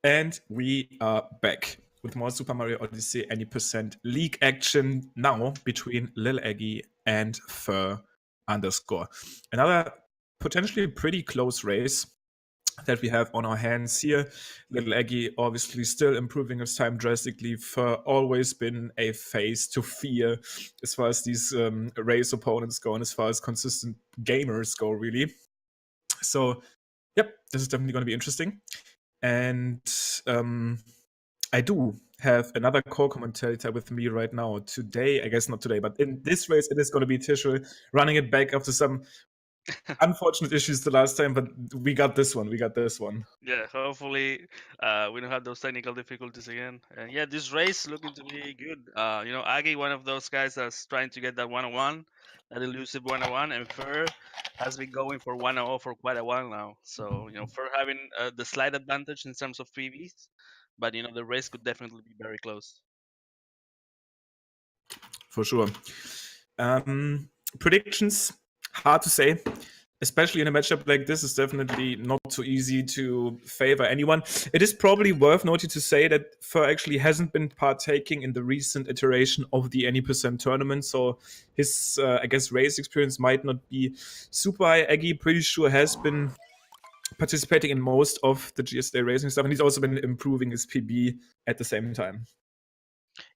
And we are back with more Super Mario Odyssey any percent league action now between LilAggy and Fur_. Another potentially pretty close race that we have on our hands here. LilAggy obviously still improving his time drastically. Fur always been a face to fear as far as these race opponents go and as far as consistent gamers go, really. So, yep, this is definitely going to be interesting. And I do have another co-commentator with me right now. Today, I guess not today, but in this race, it is going to be Tishel running it back after some unfortunate issues the last time, but we got this one. Yeah, hopefully we don't have those technical difficulties again. And yeah, this race looking to be good. Aggie, one of those guys that's trying to get that 101, that elusive 101, and Fur has been going for 100 for quite a while now. So, Fur having the slight advantage in terms of PVs, but, the race could definitely be very close. For sure. Predictions, hard to say. Especially in a matchup like this, is definitely not so easy to favor anyone. It is probably worth noting to say that Fur actually hasn't been partaking in the recent iteration of the any percent tournament, so his, I guess, race experience might not be super high. Aggie, pretty sure, has been participating in most of the GSA racing stuff, and he's also been improving his PB at the same time.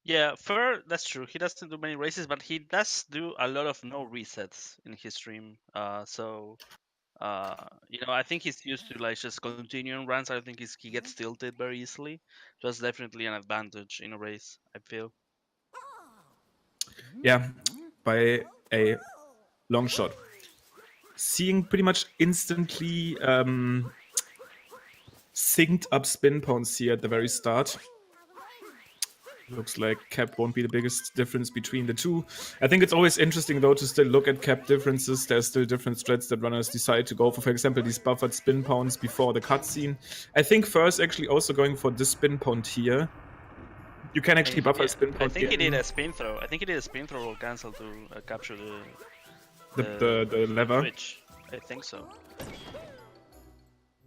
Yeah, Fur, that's true. He doesn't do many races, but he does do a lot of no resets in his stream. I think he's used to just continuing runs. I don't think he gets tilted very easily. So that's definitely an advantage in a race, I feel. Yeah, by a long shot. Seeing pretty much instantly synced up spin pounds here at the very start. Looks like cap won't be the biggest difference between the two. I think it's always interesting, though, to still look at cap differences. There's still different strats that runners decide to go for example, these buffered spin pounds before the cutscene. I think Fur's actually also going for this spin pound here. You can actually buffer a spin pound. I think he did a spin throw. I think he did a spin throw or cancel to capture the lever. Switch. I think so.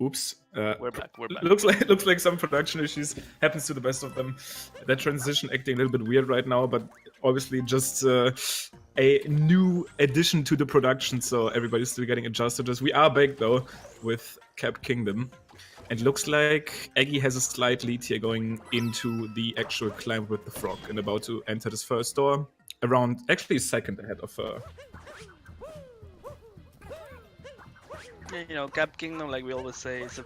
Oops. We're back. Looks like some production issues. Happens to the best of them. That transition acting a little bit weird right now, but obviously just a new addition to the production, so everybody's still getting adjusted. We are back though with Cap Kingdom. And looks like Aggie has a slight lead here going into the actual climb with the frog and about to enter this first door. Around actually second ahead of her. Cap Kingdom, like we always say, it's the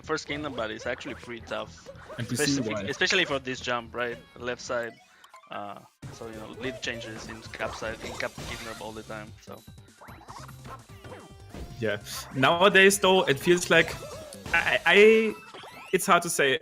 first kingdom, but it's actually pretty tough, and especially for this jump, right, left side. So lead changes in Cap Kingdom all the time. So yeah, nowadays though, it feels like it's hard to say.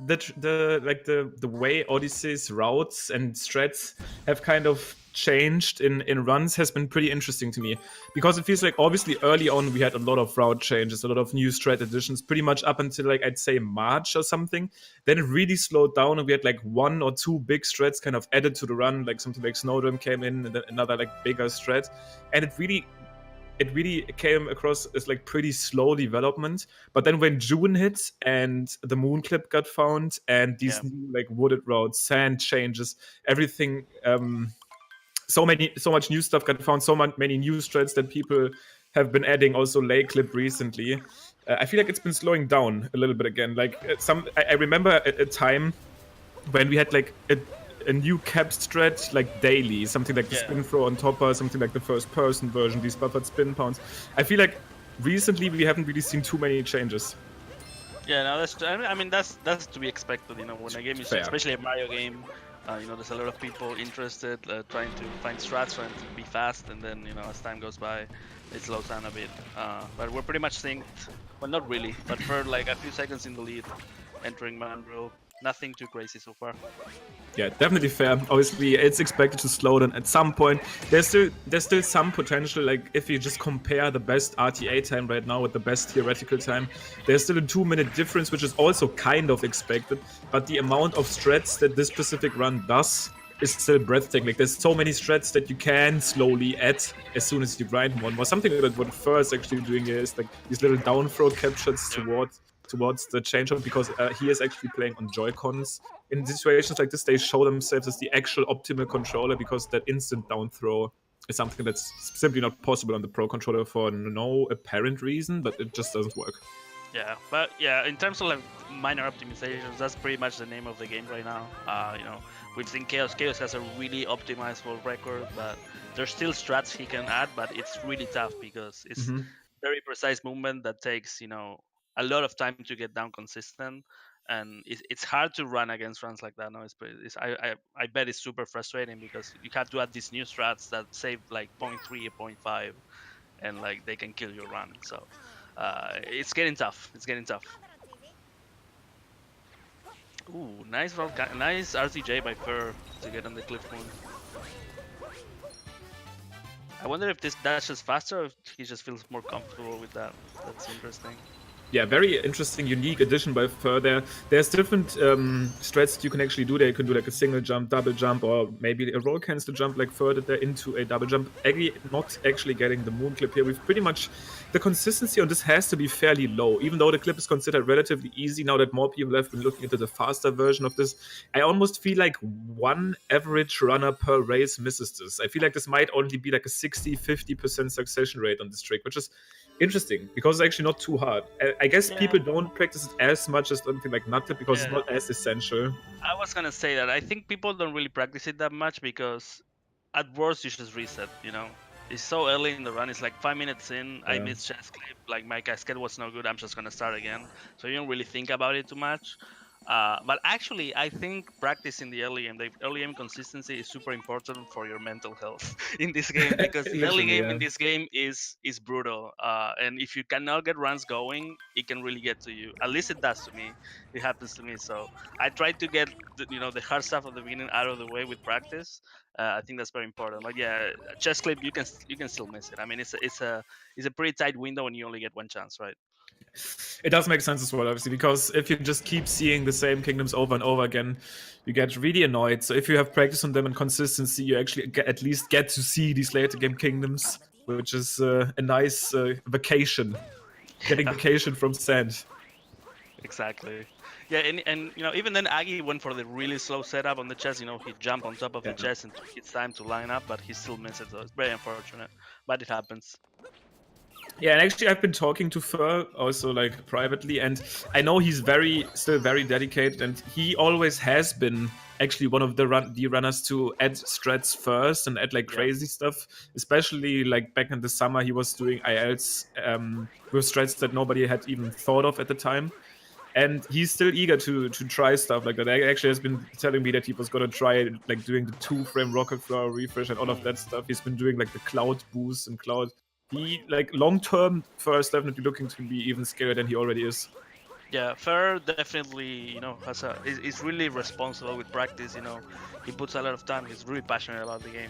The way Odyssey's routes and strats have kind of changed in runs has been pretty interesting to me, because it feels like obviously early on we had a lot of route changes, a lot of new strat additions, pretty much up until like I'd say March or something. Then it really slowed down and we had like one or two big strats kind of added to the run, like something like Snowdome came in and then another like bigger strat, and it really came across as like pretty slow development. But then when June hit and the moon clip got found and these new like wooded routes, sand changes, everything, so much new stuff got found, many new strats that people have been adding, also lay clip recently. I feel like it's been slowing down a little bit again. Like I remember a time when we had like a new cap strat like daily, something like the spin throw on topper, something like the first person version, these buffered spin pounds. I feel like recently we haven't really seen too many changes. Yeah, no, that's. I mean, that's to be expected. When a game is, especially a Mario game, there's a lot of people interested, trying to find strats, trying to be fast, and then as time goes by, it slows down a bit. But we're pretty much synced. Well, not really, but for like a few seconds in the lead, entering Manbro. Nothing too crazy so far. Yeah, definitely fair. Obviously, it's expected to slow down at some point. There's still some potential. Like if you just compare the best RTA time right now with the best theoretical time, there's still a 2-minute difference, which is also kind of expected. But the amount of strats that this specific run does is still breathtaking. Like there's so many strats that you can slowly add as soon as you grind one more. Something that what Fur is actually doing here is like these little down throw captures towards towards the change-up because he is actually playing on Joy-Cons. In situations like this, they show themselves as the actual optimal controller because that instant down throw is something that's simply not possible on the Pro controller for no apparent reason, but it just doesn't work. Yeah, but yeah, in terms of like minor optimizations, that's pretty much the name of the game right now. You know, we've seen Chaos. Chaos has a really optimized world record, but there's still strats he can add, but it's really tough because it's very precise movement that takes, you know, a lot of time to get down consistent, and it's hard to run against runs like that. No, I bet it's super frustrating because you have to add these new strats that save like 0.3 or 0.5, and like they can kill your run. So it's getting tough. It's getting tough. Ooh, nice nice RTJ by Fur to get on the Cliff Moon. I wonder if this dash is faster or if he just feels more comfortable with that. That's interesting. Yeah, very interesting, unique addition by Fur there. There's different strats that you can actually do there. You can do like a single jump, double jump, or maybe a roll cancel jump like Fur did there into a double jump. Aggie not actually getting the moon clip here. We've pretty much, the consistency on this has to be fairly low, even though the clip is considered relatively easy now that more people have been looking into the faster version of this. I almost feel like one average runner per race misses this. I feel like this might only be like a 60-50% succession rate on this trick, which is interesting because it's actually not too hard. I guess people don't practice it as much as something like nut clip because it's not as essential. I was gonna say that I think people don't really practice it that much because at worst you just reset, you know. It's so early in the run, it's like 5 minutes in, I missed chest clip, like my cascade was no good, I'm just gonna start again. So you don't really think about it too much. But actually, I think practicing the early game consistency is super important for your mental health in this game because the early game in this game is brutal. And if you cannot get runs going, it can really get to you. At least it does to me. It happens to me. So I try to get the hard stuff at the beginning out of the way with practice. I think that's very important. But yeah, chest clip you can still miss it. I mean, it's a pretty tight window and you only get one chance, right? It does make sense as well, obviously, because if you just keep seeing the same kingdoms over and over again, you get really annoyed. So if you have practice on them and consistency, you actually at least get to see these later game kingdoms, which is a nice vacation. Getting vacation from sand. Exactly. Yeah, and you know, even then Aggie went for the really slow setup on the chest. You know, he jumped on top of the chest and took his time to line up, but he still missed it. So it's very unfortunate, but it happens. Yeah, and actually I've been talking to Fur also like privately, and I know he's still very dedicated, and he always has been actually one of the runners to add strats first and add like crazy stuff. Especially like back in the summer, he was doing ILs with strats that nobody had even thought of at the time. And he's still eager to try stuff like that. He actually has been telling me that he was gonna try like doing the 2-frame rocket flower refresh and all of that stuff. He's been doing like the cloud boost and cloud. He like long term first definitely looking to be even scarier than he already is. Yeah, Fer definitely, you know, is really responsible with practice. You know, he puts a lot of time. He's really passionate about the game.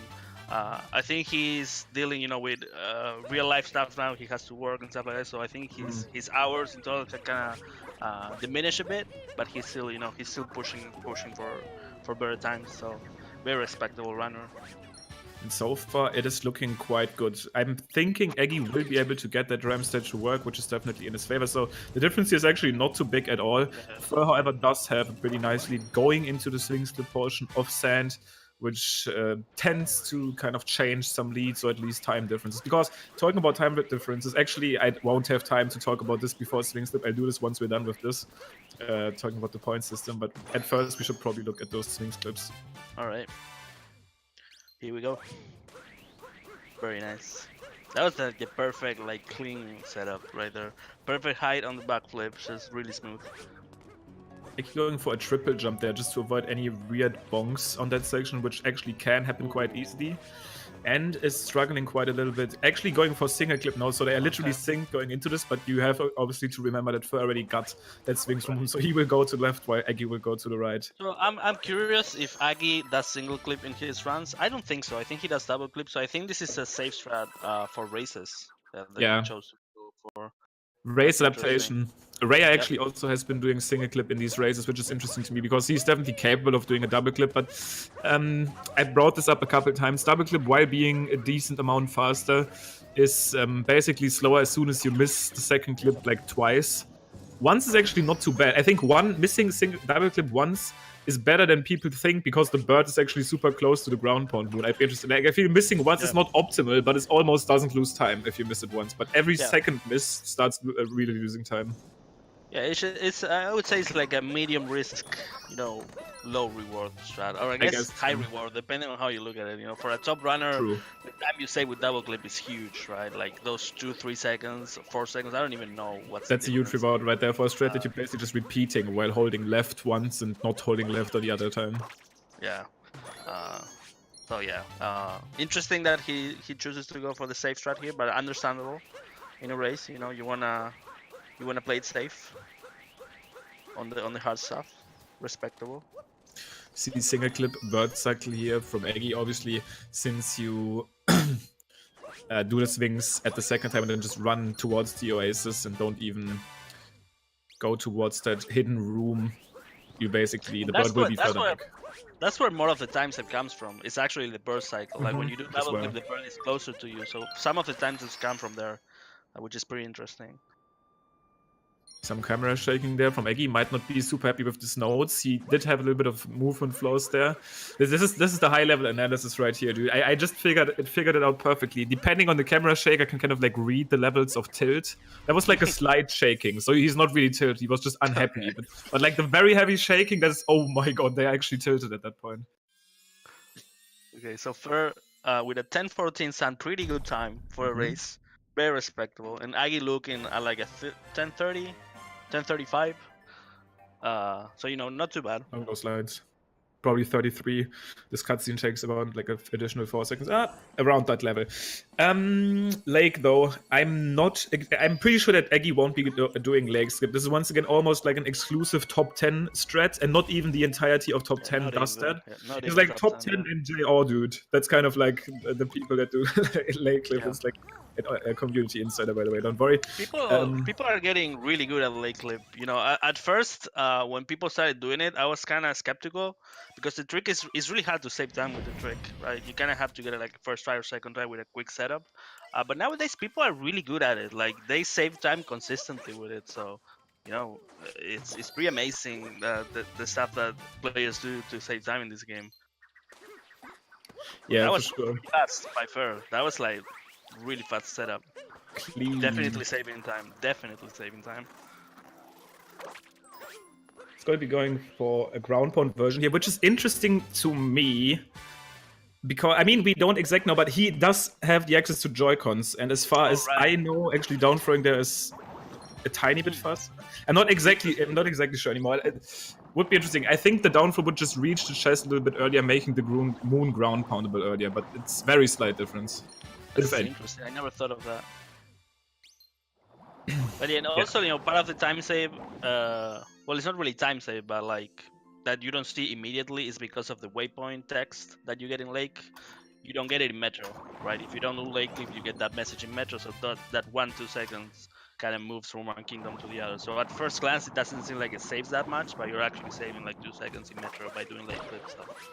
I think he's dealing, you know, with real life stuff now. He has to work and stuff like that. So I think his hours in total can kind of diminish a bit. But he's still, you know, he's still pushing for better times. So very respectable runner. And so far, it is looking quite good. I'm thinking Aggie will be able to get that ram stage to work, which is definitely in his favor. So the difference here is actually not too big at all. Fur, however, does have a pretty nice lead going into the swing split portion of sand, which tends to kind of change some leads or at least time differences. Because talking about time differences, actually, I won't have time to talk about this before swing slip. I'll do this once we're done with this, talking about the point system. But at first, we should probably look at those swing slips. All right. Here we go. Very nice. That was like the perfect, like, clean setup right there. Perfect height on the backflip, just really smooth. Like going for a triple jump there just to avoid any weird bonks on that section, which actually can happen quite easily. And is struggling quite a little bit. Actually going for single clip now, so they are literally synced going into this, but you have obviously to remember that Fur already got that swings from him, so he will go to the left while Aggie will go to the right. So I'm curious if Aggie does single clip in his runs. I don't think so. I think he does double clip, so I think this is a safe strat for races that he chose to go for. Race adaptation. Raya actually also has been doing single clip in these races, which is interesting to me because he's definitely capable of doing a double clip. But I brought this up a couple times. Double clip, while being a decent amount faster, is basically slower as soon as you miss the second clip like twice. once is actually not too bad. I think one missing single double clip once is better than people think because the bird is actually super close to the ground pound moon. I'd be interested. Like, I feel missing once is not optimal, but it almost doesn't lose time if you miss it once. But every second miss starts really losing time. Yeah, it's I would say it's like a medium risk, you know, low reward strat, or I guess high reward, depending on how you look at it. You know, for a top runner, the time you save with double clip is huge, right? Like those 2-3 seconds, 4 seconds, I don't even know what's. That's a huge reward right there for a strat that you're basically just repeating while holding left once and not holding left on the other time. Yeah. So yeah, interesting that he chooses to go for the safe strat here, but understandable in a race. You know, you wanna play it safe on the hard stuff. Respectable. See single clip bird cycle here from Aggie. Obviously, since you do the swings at the second time and then just run towards the oasis and don't even go towards that hidden room, you basically the bird will be further back. That's where more of the times it comes from. It's actually the burst cycle. Like when you do double clip, the bird is closer to you. So some of the times it's come from there, which is pretty interesting. Some camera shaking there from Aggie. Might not be super happy with these nodes. He did have a little bit of movement flows there. This is the high level analysis right here, dude. I just figured it out perfectly. Depending on the camera shake, I can kind of like read the levels of tilt. That was like a slight shaking, so he's not really tilted. He was just unhappy. Okay. But like the very heavy shaking, that's oh my god, they actually tilted at that point. Okay, so for with a 10:14 sound, pretty good time for a race, very respectable. And Aggie looking at like a 10:30. 10:35. So you know, not too bad. On those lines, probably 33. This cutscene takes about like an additional 4 seconds. Around that level. Lake though, I'm pretty sure that Aggie won't be doing Lake skip. This is once again almost like an exclusive top 10 strat, and not even the entirety of top 10 does that. It's like top 10 and JR, dude. That's kind of like the people that do Lake clip. It's like a community insider, by the way. Don't worry. People are getting really good at lake clip. You know, at first, when people started doing it, I was kind of skeptical because the trick is really hard to save time with the trick, right? You kind of have to get it like first try or second try with a quick setup. But nowadays, people are really good at it. Like they save time consistently with it. So, you know, it's pretty amazing the stuff that players do to save time in this game. Yeah, that was for sure. Fast by far. That was like really fast setup. Clean. Definitely saving time. Definitely saving time. It's going to be going for a ground pound version here, which is interesting to me. Because, I mean, we don't exactly know, but he does have the access to Joy-Cons. And as far as I know, actually down throwing there is a tiny bit fast. I'm not exactly sure anymore. It would be interesting. I think the down throw would just reach the chest a little bit earlier, making the moon ground poundable earlier. But it's very slight difference. That's interesting. I never thought of that. But yeah, also, you know, part of the time save, well, it's not really time save, but like that you don't see immediately is because of the waypoint text that you get in Lake. You don't get it in Metro, right? If you don't do Lake Clip, you get that message in Metro, so that 1-2 seconds kind of moves from one kingdom to the other. So at first glance, it doesn't seem like it saves that much, but you're actually saving like 2 seconds in Metro by doing Lake Clip stuff.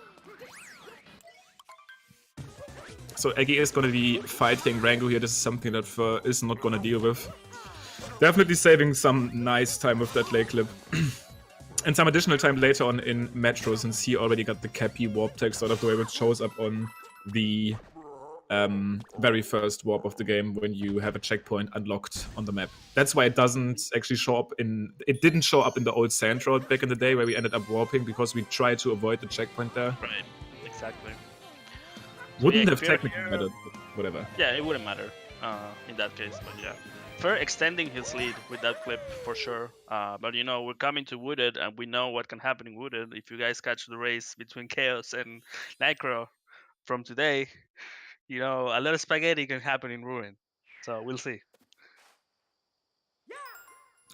So Aggie is going to be fighting Rango here. This is something that Fur is not going to deal with. Definitely saving some nice time with that Lake Clip. And some additional time later on in Metro, since he already got the Cappy warp text out of the way, which shows up on the very first warp of the game when you have a checkpoint unlocked on the map. That's why it doesn't actually show up in... It didn't show up in the old Sand Road back in the day where we ended up warping because we tried to avoid the checkpoint there. Right, exactly. Wouldn't have technically mattered, but whatever. Yeah, it wouldn't matter in that case, but yeah. Fur extending his lead with that clip for sure. But you know, we're coming to Wooded and we know what can happen in Wooded. If you guys catch the race between Chaos and Nitro from today, you know, a lot of spaghetti can happen in Ruin. So we'll see.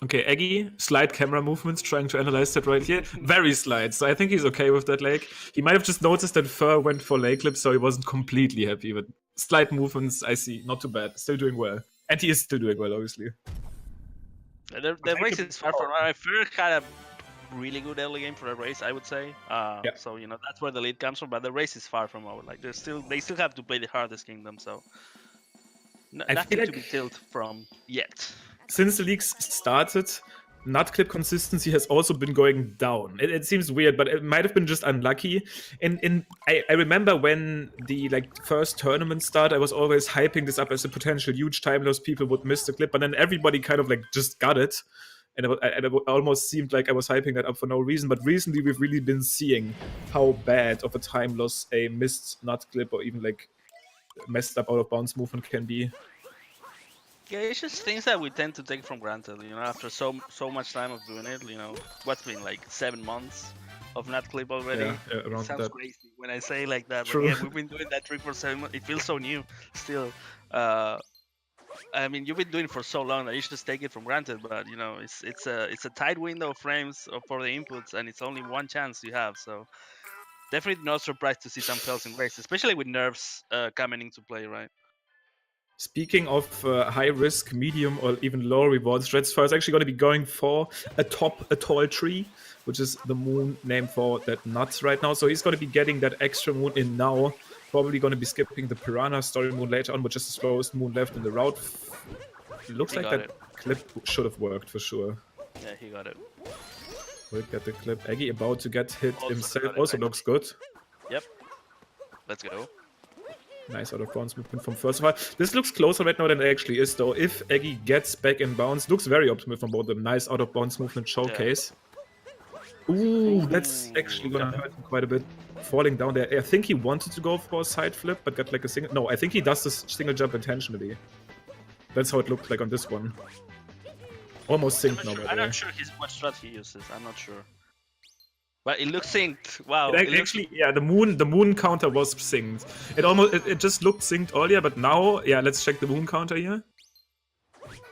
Okay, Aggie, slight camera movements, trying to analyze that right here. Very slight, so I think he's okay with that Lake. He might have just noticed that Fur went for Lake Clip, so he wasn't completely happy, but slight movements, I see. Not too bad. Still doing well. And he is still doing well, obviously. The race is far from... Fur had a really good early game for a race, I would say. So, you know, that's where the lead comes from, but the race is far from over. Like, they still have to play the hardest kingdom, so... nothing to be tilted from yet. Since the leagues started, nut clip consistency has also been going down. It seems weird, but it might have been just unlucky. I remember when the first tournament started, I was always hyping this up as a potential huge time loss. People would miss the clip, but then everybody kind of just got it. And it almost seemed like I was hyping that up for no reason. But recently, we've really been seeing how bad of a time loss a missed nut clip or even messed up out of bounds movement can be. Yeah, it's just things that we tend to take for granted, you know, after so much time of doing it, you know. What's been like 7 months of nut clip already? Yeah, around It sounds that. crazy when I say like that, but True. yeah, we've been doing that trick for 7 months. It feels so new still. I mean, you've been doing it for so long that you should just take it for granted, but you know, it's a tight window of frames for the inputs, and it's only one chance you have. So definitely not surprised to see some fails in race, especially with nerfs coming into play, right? Speaking of high risk, medium, or even low rewards, Dreadsfire is actually going to be going for atop a tall tree, which is the moon name for that nuts right now. So he's going to be getting that extra moon in now. Probably going to be skipping the Piranha story moon later on, which is the slowest moon left in the route. It looks like that clip should have worked for sure. Yeah, he got it. We'll get the clip. Aggie about to get hit himself. Also looks good. Yep. Let's go. Nice out of bounds movement from first of all. This looks closer right now than it actually is, though. If Aggie gets back in bounds, looks very optimal from both of them. Nice out of bounds movement showcase. Yeah. Ooh, that's actually gonna hurt him quite a bit. Falling down there. I think he wanted to go for a side flip, but got like a single. No, I think he does this single jump intentionally. That's how it looked like on this one. Almost synced now. I'm not sure what strat he uses. I'm not sure. But it looks synced. Wow. Actually, yeah, the moon counter was synced. It just looked synced earlier, but now, yeah, let's check the moon counter here.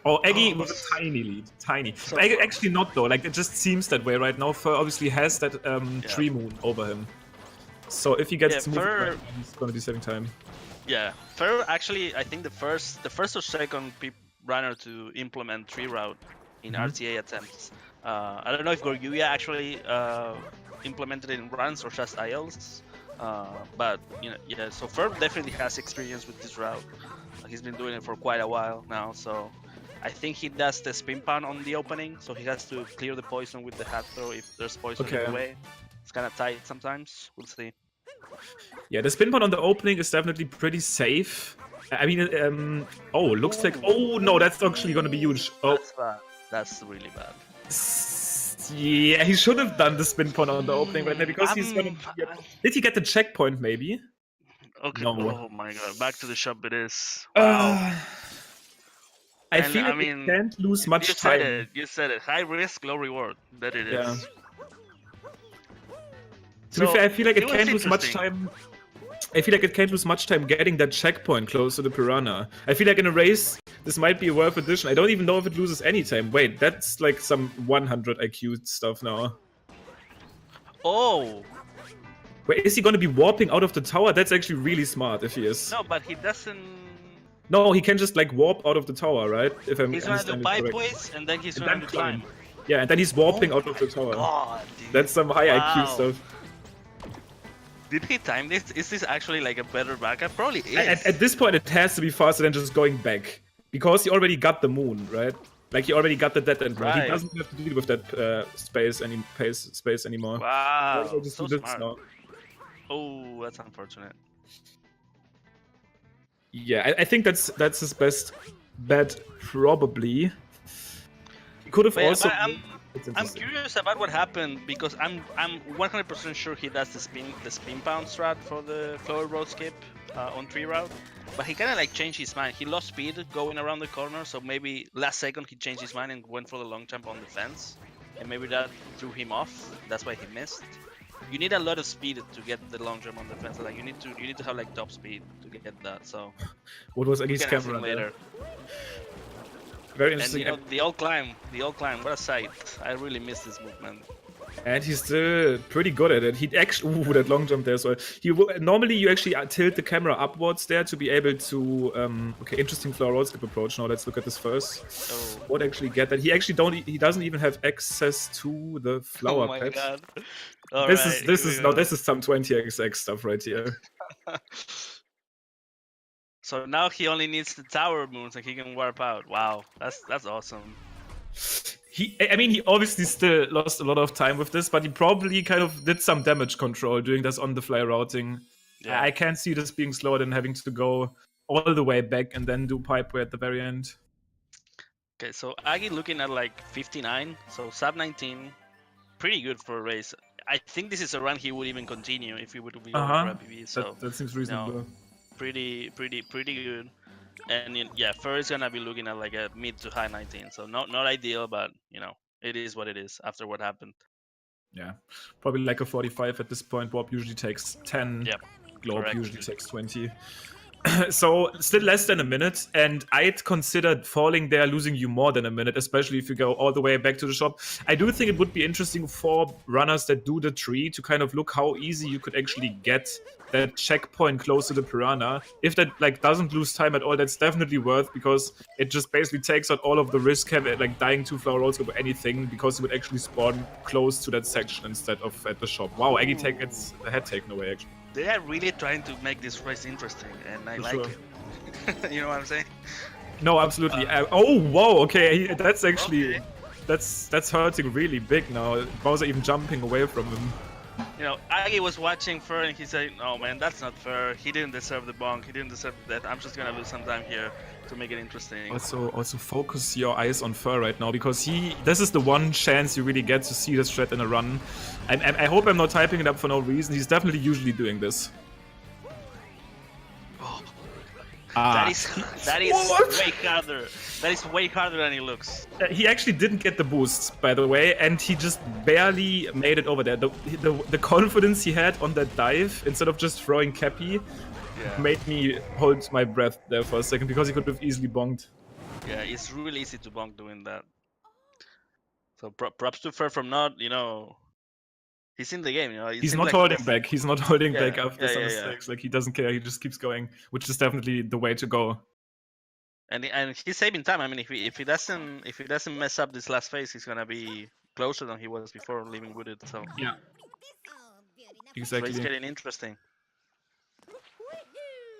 Oh, Aggie was a tiny lead, tiny. So actually not though. Like it just seems that way right now. Fur obviously has that tree moon over him. So if he gets to move, he's gonna be saving time. Yeah, Fur actually, I think the first or second runner to implement tree route in RTA attempts. I don't know if Gorguya actually implemented it in runs or just ILs, but you know, yeah. So Ferb definitely has experience with this route. He's been doing it for quite a while now. So I think he does the spin pan on the opening, so he has to clear the poison with the hat throw if there's poison in the way. It's kind of tight sometimes. We'll see. Yeah, the spin pan on the opening is definitely pretty safe. I mean, oh, looks like. Oh no, that's actually gonna be huge. Oh, that's bad. That's really bad. Yeah, he should have done the spin pawn on the opening right now because he's gonna. Did he get the checkpoint? Maybe. Okay. No. Oh my god! Back to the shop it is. Wow. I feel like he can't lose much time. You said it. High risk, low reward. That it is. To be fair, I feel like it can't lose much time. I feel like it can't lose much time getting that checkpoint close to the Piranha. I feel like in a race, this might be a worth addition. I don't even know if it loses any time. Wait, that's like some 100 IQ stuff now. Oh! Wait, is he gonna be warping out of the tower? That's actually really smart if he is. No, but he doesn't... No, he can just like warp out of the tower, right? If I'm he's gonna do bypass and then he's gonna climb. Yeah, and then he's warping out of the tower. God, that's some high IQ stuff. Did he time this? Is this actually like a better backup? Probably is. At this point, it has to be faster than just going back. Because he already got the moon, right? Like, he already got the dead end moon. He doesn't have to deal with that space anymore. Wow, just so do this smart. now. Oh, that's unfortunate. Yeah, I think that's his best bet, probably. He could have also... I'm curious about what happened because I'm 100% sure he does the spin pound strat for the flower road skip on tree route, but he kind of like changed his mind. He lost speed going around the corner, so maybe last second he changed his mind and went for the long jump on the fence, and maybe that threw him off. That's why he missed. You need a lot of speed to get the long jump on the fence. Like you need to have like top speed to get that. So what was Aggi's camera later? Very interesting. And you know, the old climb, what a sight. I really miss this movement. And he's still pretty good at it. He actually, ooh, that long jump there as well. Normally you actually tilt the camera upwards there to be able to, okay, interesting flower road skip approach. Now let's look at this first. Oh. What actually get that? He doesn't even have access to the flower pad. Oh my god. This is some 20xx stuff right here. So now he only needs the tower moons and he can warp out. Wow, that's awesome. I mean, he obviously still lost a lot of time with this, but he probably kind of did some damage control doing this on-the-fly routing. Yeah. I can't see this being slower than having to go all the way back and then do pipeway at the very end. Okay, so Aggie looking at like 59, so sub 19, pretty good for a race. I think this is a run he would even continue if he would be going for a PB. So that seems reasonable. You know, pretty good. And yeah, first gonna be looking at like a mid to high 19. So not ideal, but you know, it is what it is after what happened. Yeah, probably like a 45 at this point. Warp usually takes 10. Yep. Globe Correct. usually takes 20. So still less than a minute, and I'd considered falling there, losing you more than a minute, especially if you go all the way back to the shop. I do think it would be interesting for runners that do the tree to kind of look how easy you could actually get that checkpoint close to the piranha. If that like doesn't lose time at all, that's definitely worth, because it just basically takes out all of the risk of like dying to flower rolls or anything, because you would actually spawn close to that section instead of at the shop. Wow, Aggie gets the head taken away actually. They are really trying to make this race interesting, and I like it. You know what I'm saying? No, absolutely. Oh, whoa, okay, that's actually... That's hurting really big now. Bowser even jumping away from him. You know, Aggie was watching Fur and he said, "No, man, that's not fair. He didn't deserve the bonk. He didn't deserve that. I'm just gonna lose some time here to make it interesting." Also focus your eyes on Fur right now, because this is the one chance you really get to see this threat in a run. I hope I'm not typing it up for no reason. He's definitely usually doing this. That is way harder. That is way harder than it looks. He actually didn't get the boost, by the way, and he just barely made it over there. The confidence he had on that dive, instead of just throwing Cappy, made me hold my breath there for a second, because he could have easily bonked. Yeah, it's really easy to bonk doing that. So props to Fur from not, you know... He's in the game, you know. He's not holding back. He's not holding back after some mistakes. Like, he doesn't care. He just keeps going, which is definitely the way to go. And he's saving time. I mean, if he doesn't mess up this last phase, he's gonna be closer than he was before leaving Wooded. So yeah, exactly. So it's getting interesting.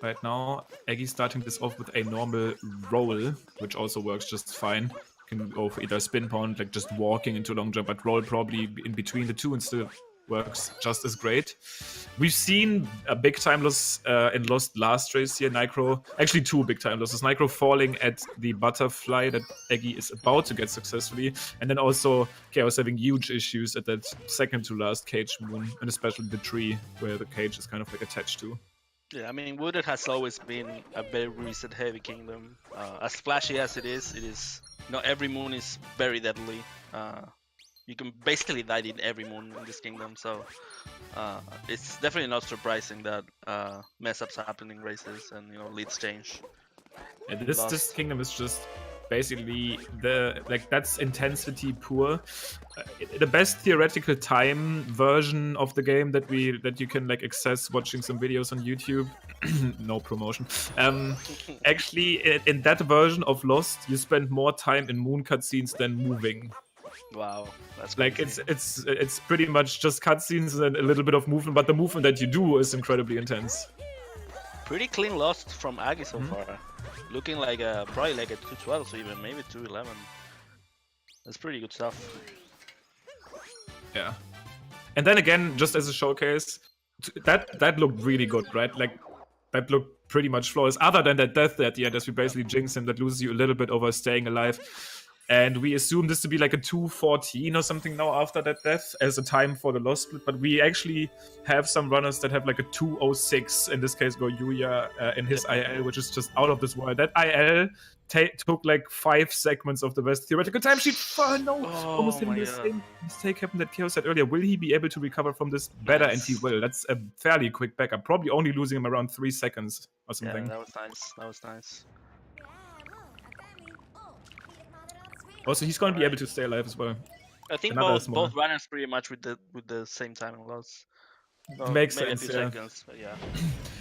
Right now, Aggie's starting this off with a normal roll, which also works just fine. Can go for either spin pound, like just walking into long jump, but roll probably in between the two and still works just as great. We've seen a big time loss in Lost last race here. Nicro, actually two big time losses. Nicro falling at the butterfly that Aggie is about to get successfully, and then also Chaos having huge issues at that second to last cage moon, and especially the tree where the cage is kind of like attached to. Yeah, I mean, Wooded has always been a very reset heavy kingdom. As flashy as it is, you know, every moon is very deadly. You can basically die in every moon in this kingdom, so it's definitely not surprising that mess ups happen in races and, you know, leads change. Yeah, this kingdom is just basically that's intensity pure. The best theoretical time version of the game that you can like access watching some videos on YouTube. No promotion. Actually, in that version of Lost, you spend more time in moon cutscenes than moving. Wow, that's like it's pretty much just cutscenes and a little bit of movement, but the movement that you do is incredibly intense. Pretty clean Lost from Aggie so far. Looking like probably like a 212, so even maybe 211. That's pretty good stuff. Yeah. And then again, just as a showcase, that looked really good, right? Like, that looked pretty much flawless, other than that death at the end, as we basically jinx him, that loses you a little bit over staying alive. And we assume this to be like a 2:14 or something now after that death as a time for the loss split, but we actually have some runners that have like a 2:06, in this case Go Yuya in his IL, which is just out of this world. That IL took like 5 segments of the best theoretical time sheet. Almost hitting the same mistake happened that Chaos said earlier. Will he be able to recover from this better? Nice. And he will. That's a fairly quick backup, probably only losing him around 3 seconds or something. Yeah, that was nice. That was nice. Also, he's going to be able to stay alive as well. I think both runners pretty much with the same timing loss. Well, makes maybe sense, a few seconds, but yeah.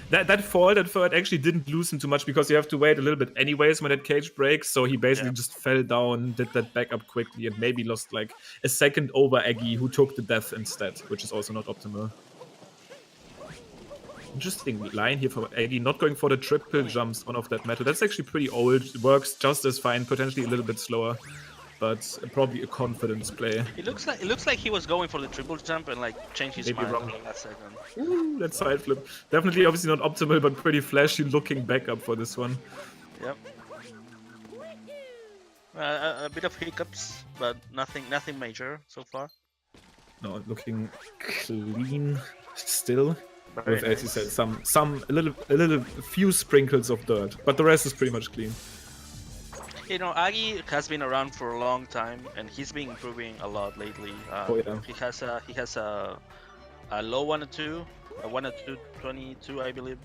that fall that Ferd actually didn't lose him too much, because you have to wait a little bit anyways when that cage breaks, so he basically just fell down, did that back up quickly, and maybe lost like a second over Aggie, who took the death instead, which is also not optimal. Interesting line here for Aggie, not going for the triple jumps on off that metal. That's actually pretty old, works just as fine, potentially a little bit slower. but probably a confidence play. It looks like he was going for the triple jump and like changed his Maybe mind wrong. for the last second. Ooh, that side flip. Definitely, obviously not optimal, but pretty flashy looking backup for this one. Yep. A bit of hiccups, but nothing major so far. No, looking clean still. Very With, as you nice. said, a little few sprinkles of dirt, but the rest is pretty much clean. You know, Aggie has been around for a long time, and he's been improving a lot lately. Oh yeah. He has a low 102, a 102.22, I believe.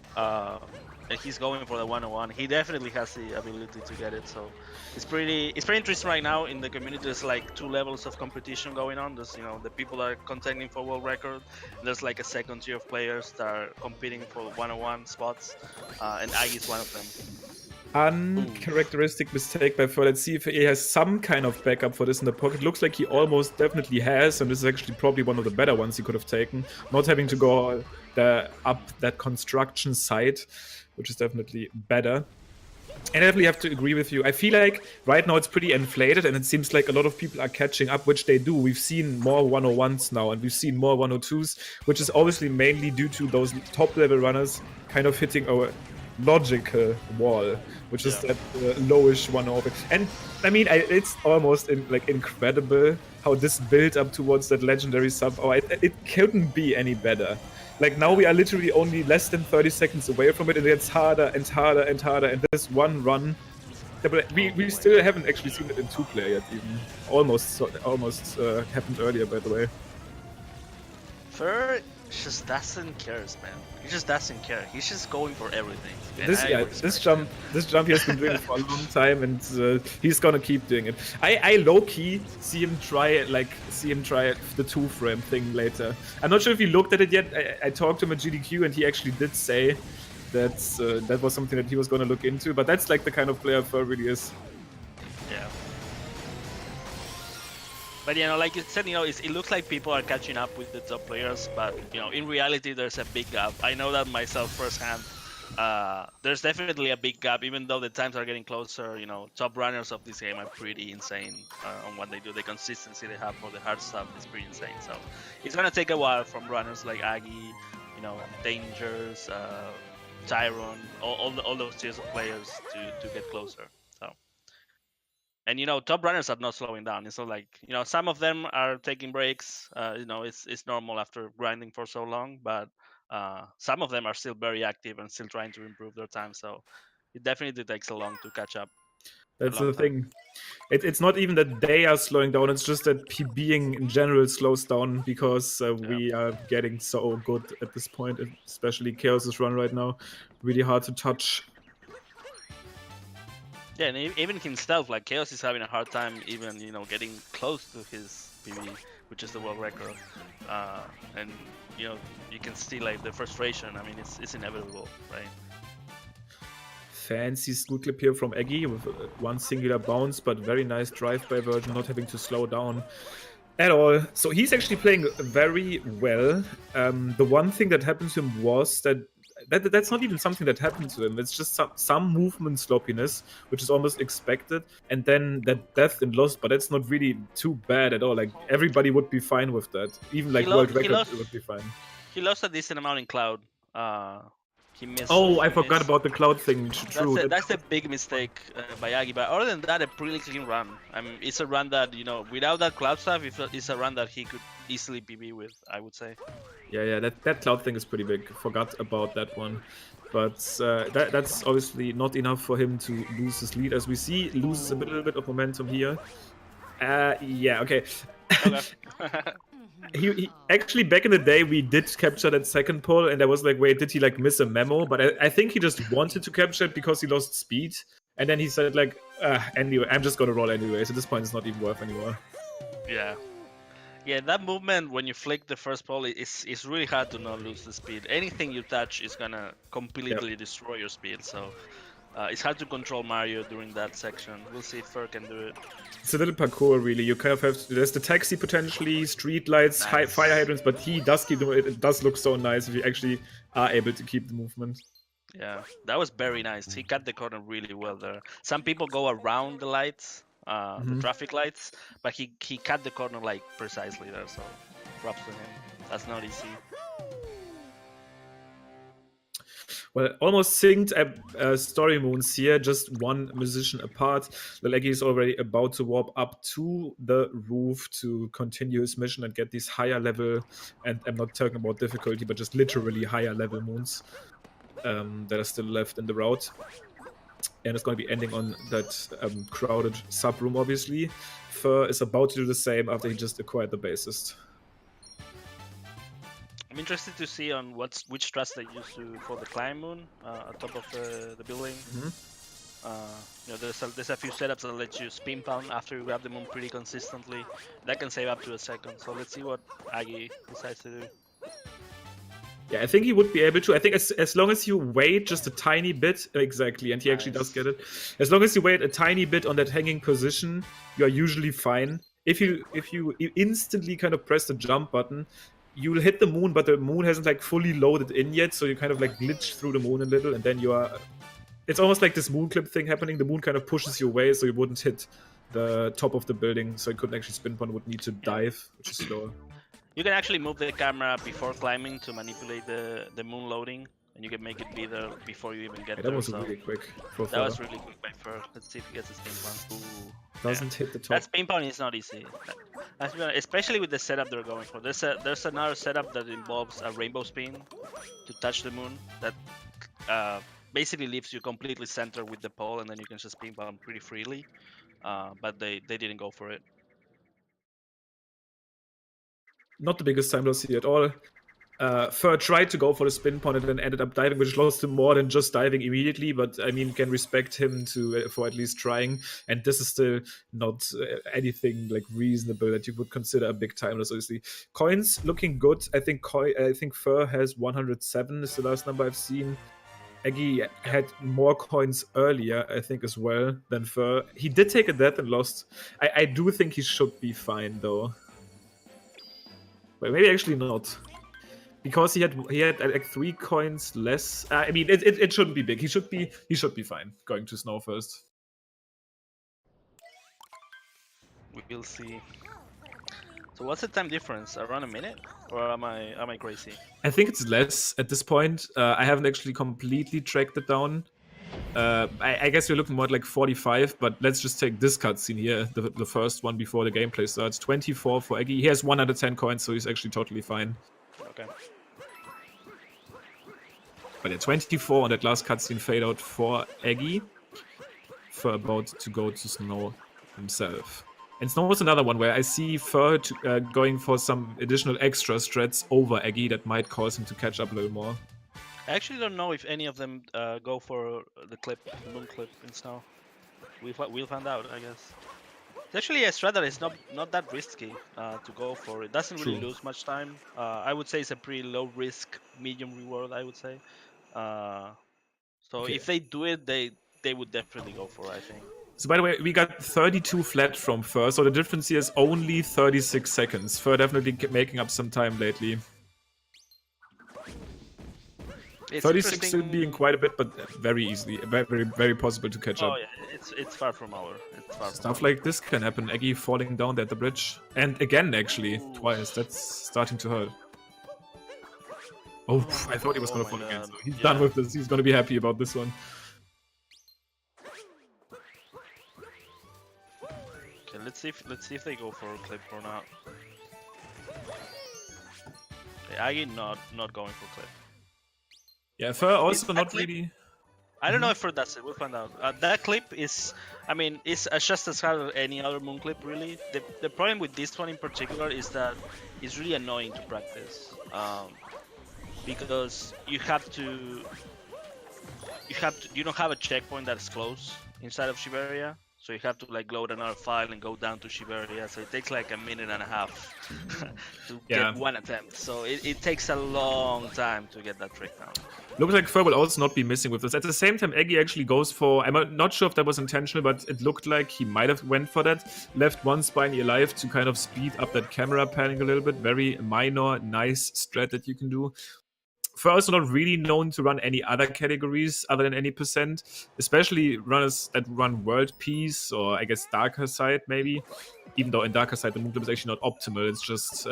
And he's going for the 101. He definitely has the ability to get it. So it's pretty interesting right now in the community. There's like 2 levels of competition going on. There's the people that are contending for world record. And there's like a second tier of players that are competing for 101 spots, and Aggie's one of them. Uncharacteristic mistake by Fur. Let's see if he has some kind of backup for this in the pocket. Looks like he almost definitely has, and this is actually probably one of the better ones he could have taken. Not having to go up that construction site, which is definitely better. And I definitely have to agree with you. I feel like right now it's pretty inflated, and it seems like a lot of people are catching up, which they do. We've seen more 101s now, and we've seen more 102s, which is obviously mainly due to those top-level runners kind of hitting our logical wall, which is that lowish 1-over. And I mean, it's almost incredible how this build up towards that legendary sub. Oh, it couldn't be any better. Like now we are literally only less than 30 seconds away from it, and it gets harder and harder and harder. And this one run, we still haven't actually seen it in 2-player yet. Even almost happened earlier, by the way. Fur just doesn't care, man. He just doesn't care. He's just going for everything. This jump he has been doing for a long time, and he's gonna keep doing it. I low key see him try the 2-frame thing later. I'm not sure if he looked at it yet. I talked to him at GDQ, and he actually did say that that was something that he was gonna look into. But that's like the kind of player Fur really is. Yeah. But like you said, it looks like people are catching up with the top players, but in reality, there's a big gap. I know that myself firsthand. There's definitely a big gap, even though the times are getting closer. Top runners of this game are pretty insane on what they do. The consistency they have for the hard stuff is pretty insane. So it's gonna take a while from runners like Aggie, Dangers, Tyrone, all those tiers of players to get closer. And top runners are not slowing down. It's not like some of them are taking breaks. It's normal after grinding for so long, but some of them are still very active and still trying to improve their time. So it definitely takes a long to catch up. That's the thing. It's not even that they are slowing down. It's just that PBing in general slows down because we are getting so good at this point. Especially Chaos's run right now, really hard to touch. Yeah, and even himself, like Chaos is having a hard time even, getting close to his PB, which is the world record. And, you can see like the frustration. I mean, it's inevitable, right? Fancy scoot clip here from Aggie with one singular bounce, but very nice drive-by version, not having to slow down at all. So he's actually playing very well. The one thing that happened to him was that's not even something that happened to him. It's just some movement sloppiness, which is almost expected, and then that death in Lost. But that's not really too bad at all. Like everybody would be fine with that. Even like world record would be fine. He lost a decent amount in Cloud. He missed. Oh, I forgot about the Cloud thing. True. That's a big mistake by Aggie. But other than that, a pretty clean run. I mean, it's a run that without that Cloud stuff, it's a run that he could easily PB with, I would say. Yeah, that Cloud thing is pretty big. Forgot about that one. But that's obviously not enough for him to lose his lead. As we see, loses a little bit of momentum here. Yeah, okay. He actually, back in the day, we did capture that second pole, and I was like, wait, did he like miss a memo? But I think he just wanted to capture it because he lost speed. And then he said like, anyway, I'm just gonna roll anyway. So at this point, it's not even worth anymore. Yeah, that movement when you flick the first pole, it's really hard to not lose the speed. Anything you touch is gonna completely destroy your speed. So it's hard to control Mario during that section. We'll see if Fur can do it. It's a little parkour, really. You kind of have to, there's the taxi potentially, street lights, fire hydrants, but he does keep doing it. It does look so nice if you actually are able to keep the movement. Yeah, that was very nice. He cut the corner really well there. Some people go around the lights, the traffic lights, but he cut the corner like precisely there. So props to him. That's not easy. Well, almost synced story moons here, just one musician apart. LilAggy is already about to warp up to the roof to continue his mission and get these higher level, and I'm not talking about difficulty, but just literally higher level moons that are still left in the route. And it's going to be ending on that crowded sub room, obviously. Fur is about to do the same after he just acquired the bassist. I'm interested to see on which strats they use for the climb moon on top of the building. You know, there's a few setups that let you spin pound after you grab the moon pretty consistently. That can save up to a second. So let's see what Aggie decides to do. Yeah, I think he would be able to. I think as long as you wait just a tiny bit, exactly, and he actually does get it. As long as you wait a tiny bit on that hanging position, you are usually fine. If you instantly kind of press the jump button, you will hit the moon, but the moon hasn't like fully loaded in yet, so you kind of like glitch through the moon a little, and then you are. It's almost like this moon clip thing happening. The moon kind of pushes you away, so you wouldn't hit the top of the building, so you couldn't actually spin pun. Would need to dive, which is slower. You can actually move the camera before climbing to manipulate the moon loading, and you can make it be there before you even get there. That was really quick. That was really quick by Fur. Let's see if he gets a spin pun. Ooh. Doesn't hit the top. That spin pun is not easy, especially with the setup they're going for. There's another setup that involves a rainbow spin to touch the moon that basically leaves you completely centered with the pole, and then you can just spin pun pretty freely. But they didn't go for it. Not the biggest time loss here at all. Fur tried to go for the spin pun and then ended up diving, which lost him more than just diving immediately. But I mean, can respect him for at least trying. And this is still not anything like reasonable that you would consider a big time loss. Obviously, coins looking good. I think Fur has 107 is the last number I've seen. Aggie had more coins earlier, I think, as well than Fur. He did take a death and lost. I do think he should be fine though. But maybe actually not. Because he had like 3 coins less. I mean, it shouldn't be big. He should be fine going to snow first. We'll see. So what's the time difference? Around a minute, or am I crazy? I think it's less at this point. I haven't actually completely tracked it down. I guess we're looking more at like 45, but let's just take this cutscene here, the first one before the gameplay starts. 24 for Aggie. He has 110 coins, so he's actually totally fine. Okay. But yeah, 24 on that last cutscene fade out for Aggie. For about to go to Snow himself. And Snow was another one where I see Fur going for some additional extra strats over Aggie that might cause him to catch up a little more. I actually don't know if any of them go for the moon clip in Snow. We'll find out, I guess. It's actually a strat that is not that risky to go for. It doesn't really lose much time. I would say it's a pretty low risk, medium reward, I would say. So if they do it, they would definitely go for it, I think. So by the way, we got 32 flat from Fur, so the difference here is only 36 seconds. Fur definitely making up some time lately. It's 36 still being quite a bit, but very easily, very possible to catch up. Oh yeah, it's far from our. Stuff like this can happen. Aggie falling down at the bridge, and again actually twice. That's starting to hurt. Oh, I thought he was gonna fall again. So he's done with this. He's gonna be happy about this one. Okay, let's see if they go for a clip or not. Okay, Aggie not going for clip. Yeah, Fur also not really. I don't know if Fur does it. We'll find out. That clip is, I mean, it's just as hard as any other moon clip, really. The problem with this one in particular is that it's really annoying to practice, because you don't have a checkpoint that's close inside of Shiberia. So you have to like load another file and go down to Shiberia. So it takes like a minute and a half to get one attempt. So it takes a long time to get that trick down. Looks like Fur will also not be missing with this. At the same time, Aggie actually goes for... I'm not sure if that was intentional, but it looked like he might have went for that. Left one Spiny alive to kind of speed up that camera panning a little bit. Very minor, nice strat that you can do. First, not really known to run any other categories other than any percent, especially runners that run World Peace or I guess Darker Side maybe. Even though in Darker Side the move clip is actually not optimal, it's just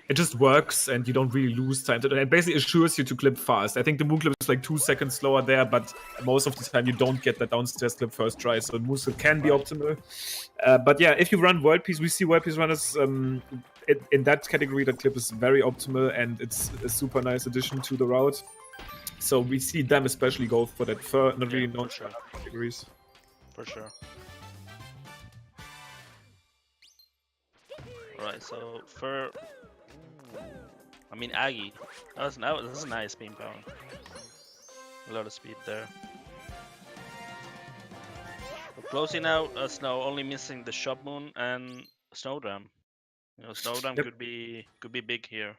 it just works and you don't really lose time. It basically assures you to clip fast. I think the moon clip is like 2 seconds slower there, but most of the time you don't get that downstairs clip first try, so the moon clip can be optimal. But yeah, if you run World Peace, we see World Peace runners in that category, that clip is very optimal and it's a super nice addition to the route. So we see them especially go for that fur, not really known for other categories. For sure. Right, so for I mean Aggie, that's a nice ping pong. A lot of speed there. We're closing out Snow, only missing the Shop Moon and Snowdram. You know, Snowdram could be big here.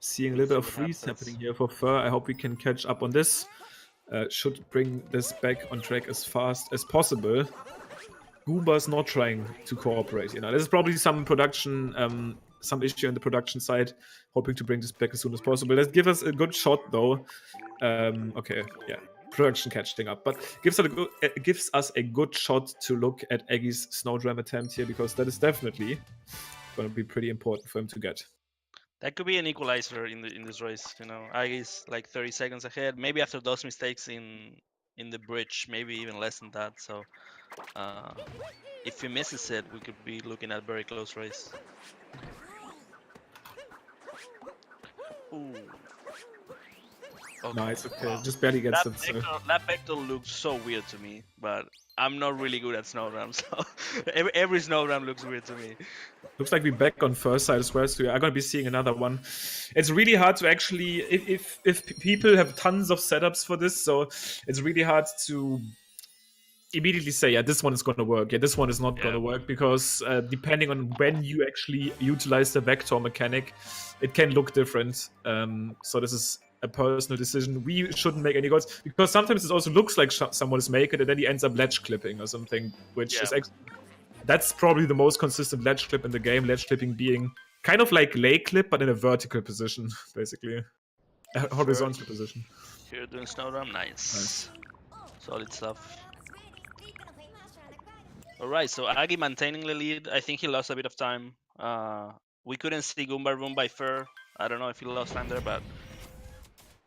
Seeing a little bit of freeze happening here for Fur. I hope we can catch up on this. Should bring this back on track as fast as possible. Goomba's not trying to cooperate. You know, there's probably some production, some issue in the production side. Hoping to bring this back as soon as possible. Let's give us a good shot though. Okay, yeah, production catching up, but gives us a good shot to look at Aggy's Snowdram attempt here, because that is definitely going to be pretty important for him to get. That could be an equalizer in this race. You know, Aggy's like 30 seconds ahead. Maybe after those mistakes in the bridge, maybe even less than that. So if he misses it, we could be looking at a very close race. Ooh. Okay. Nice, okay. Just barely gets it. So. That vector looks so weird to me, but I'm not really good at Snowdram, so every Snowdram looks weird to me. Looks like we're back on first side as well, so we are going to be seeing another one. It's really hard to actually, if people have tons of setups for this, so it's really hard to immediately say, yeah, this one is going to work, yeah, this one is not going to work, because depending on when you actually utilize the vector mechanic, it can look different. So this is a personal decision. We shouldn't make any goals, because sometimes it also looks like someone is making it and then he ends up ledge clipping or something, which is actually, that's probably the most consistent ledge clip in the game. Ledge clipping being kind of like lay clip, but in a vertical position, basically. A horizontal position. Here doing Snowdram, nice. Solid stuff. Alright, so Aggie maintaining the lead. I think he lost a bit of time. We couldn't see Goomba Room by Fur. I don't know if he lost time there, but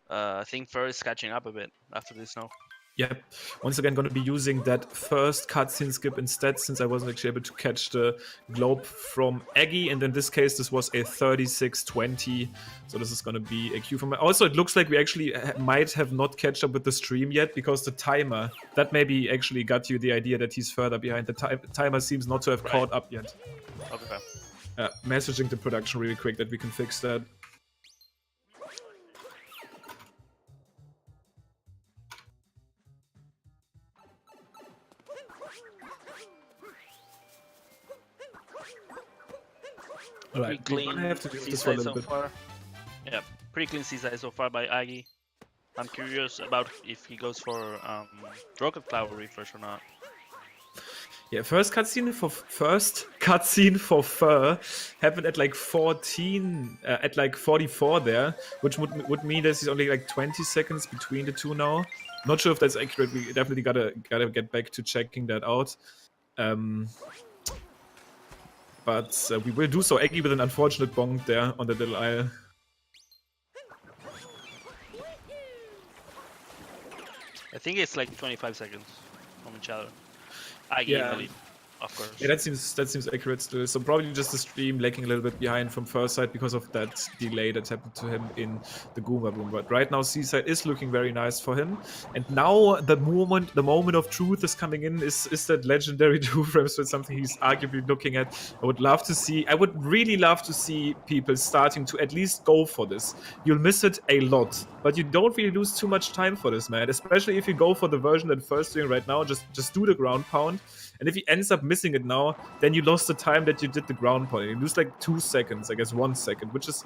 I think Fur is catching up a bit after this now. Yep. Once again, going to be using that first cutscene skip instead, since I wasn't actually able to catch the globe from Aggie. And in this case, this was a 36-20. So this is going to be a cue from... Also, it looks like we actually might have not catch up with the stream yet, because the timer, that maybe actually got you the idea that he's further behind. The timer seems not to have caught up yet. Okay. Messaging the production really quick that we can fix that. Pretty clean seaside so far. Yeah, pretty clean seaside so far by Aggie. I'm curious about if he goes for Rocket Flower refresh or not. Yeah, first cutscene for Fur happened at like 14, at like 44 there, which would mean that he's only like 20 seconds between the two now. Not sure if that's accurate. We definitely gotta get back to checking that out. But we will do so. Aggie with an unfortunate bonk there on the little isle. I think it's like 25 seconds from each other. Aggie in the lead, of course. Yeah, that seems accurate still. So probably just the stream lagging a little bit behind from first side because of that delay that happened to him in the Goomba Boom. But right now Seaside is looking very nice for him. And now the moment of truth is coming in is that legendary 2 frames with something he's arguably looking at. I would really love to see people starting to at least go for this. You'll miss it a lot, but you don't really lose too much time for this, man. Especially if you go for the version that First doing right now, just do the ground pound. And if he ends up missing it now, then you lost the time that you did the ground pound. You lose like 2 seconds, I guess 1 second, which is...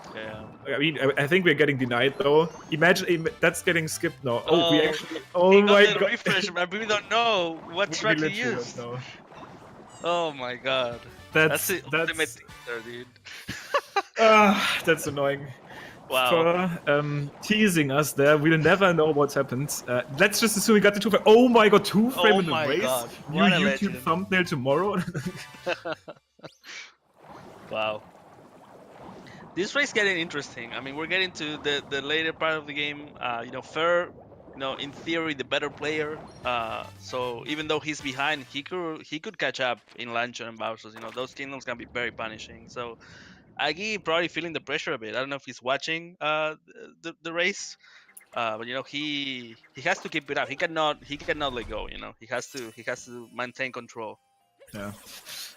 I mean, I think we're getting denied though. Imagine that's getting skipped now. We actually... Oh my god. Refresh, I really don't know what track he used. Oh my god. That's the ultimate thing there, dude. That's annoying. for teasing us there. We'll never know what happened. Let's just assume we got the 2-frame. Oh my god, 2-frame Oh in the my race? god, New what a YouTube legend. thumbnail tomorrow? Wow. This race getting interesting. I mean, we're getting to the later part of the game. You know, Fer, you know, in theory, the better player. So even though he's behind, he could catch up in Lancho and Bowser's. You know, those kingdoms can be very punishing. So Aggie probably feeling the pressure a bit. I don't know if he's watching the race, but you know, he has to keep it up. He cannot let go. You know, he has to maintain control. Yeah.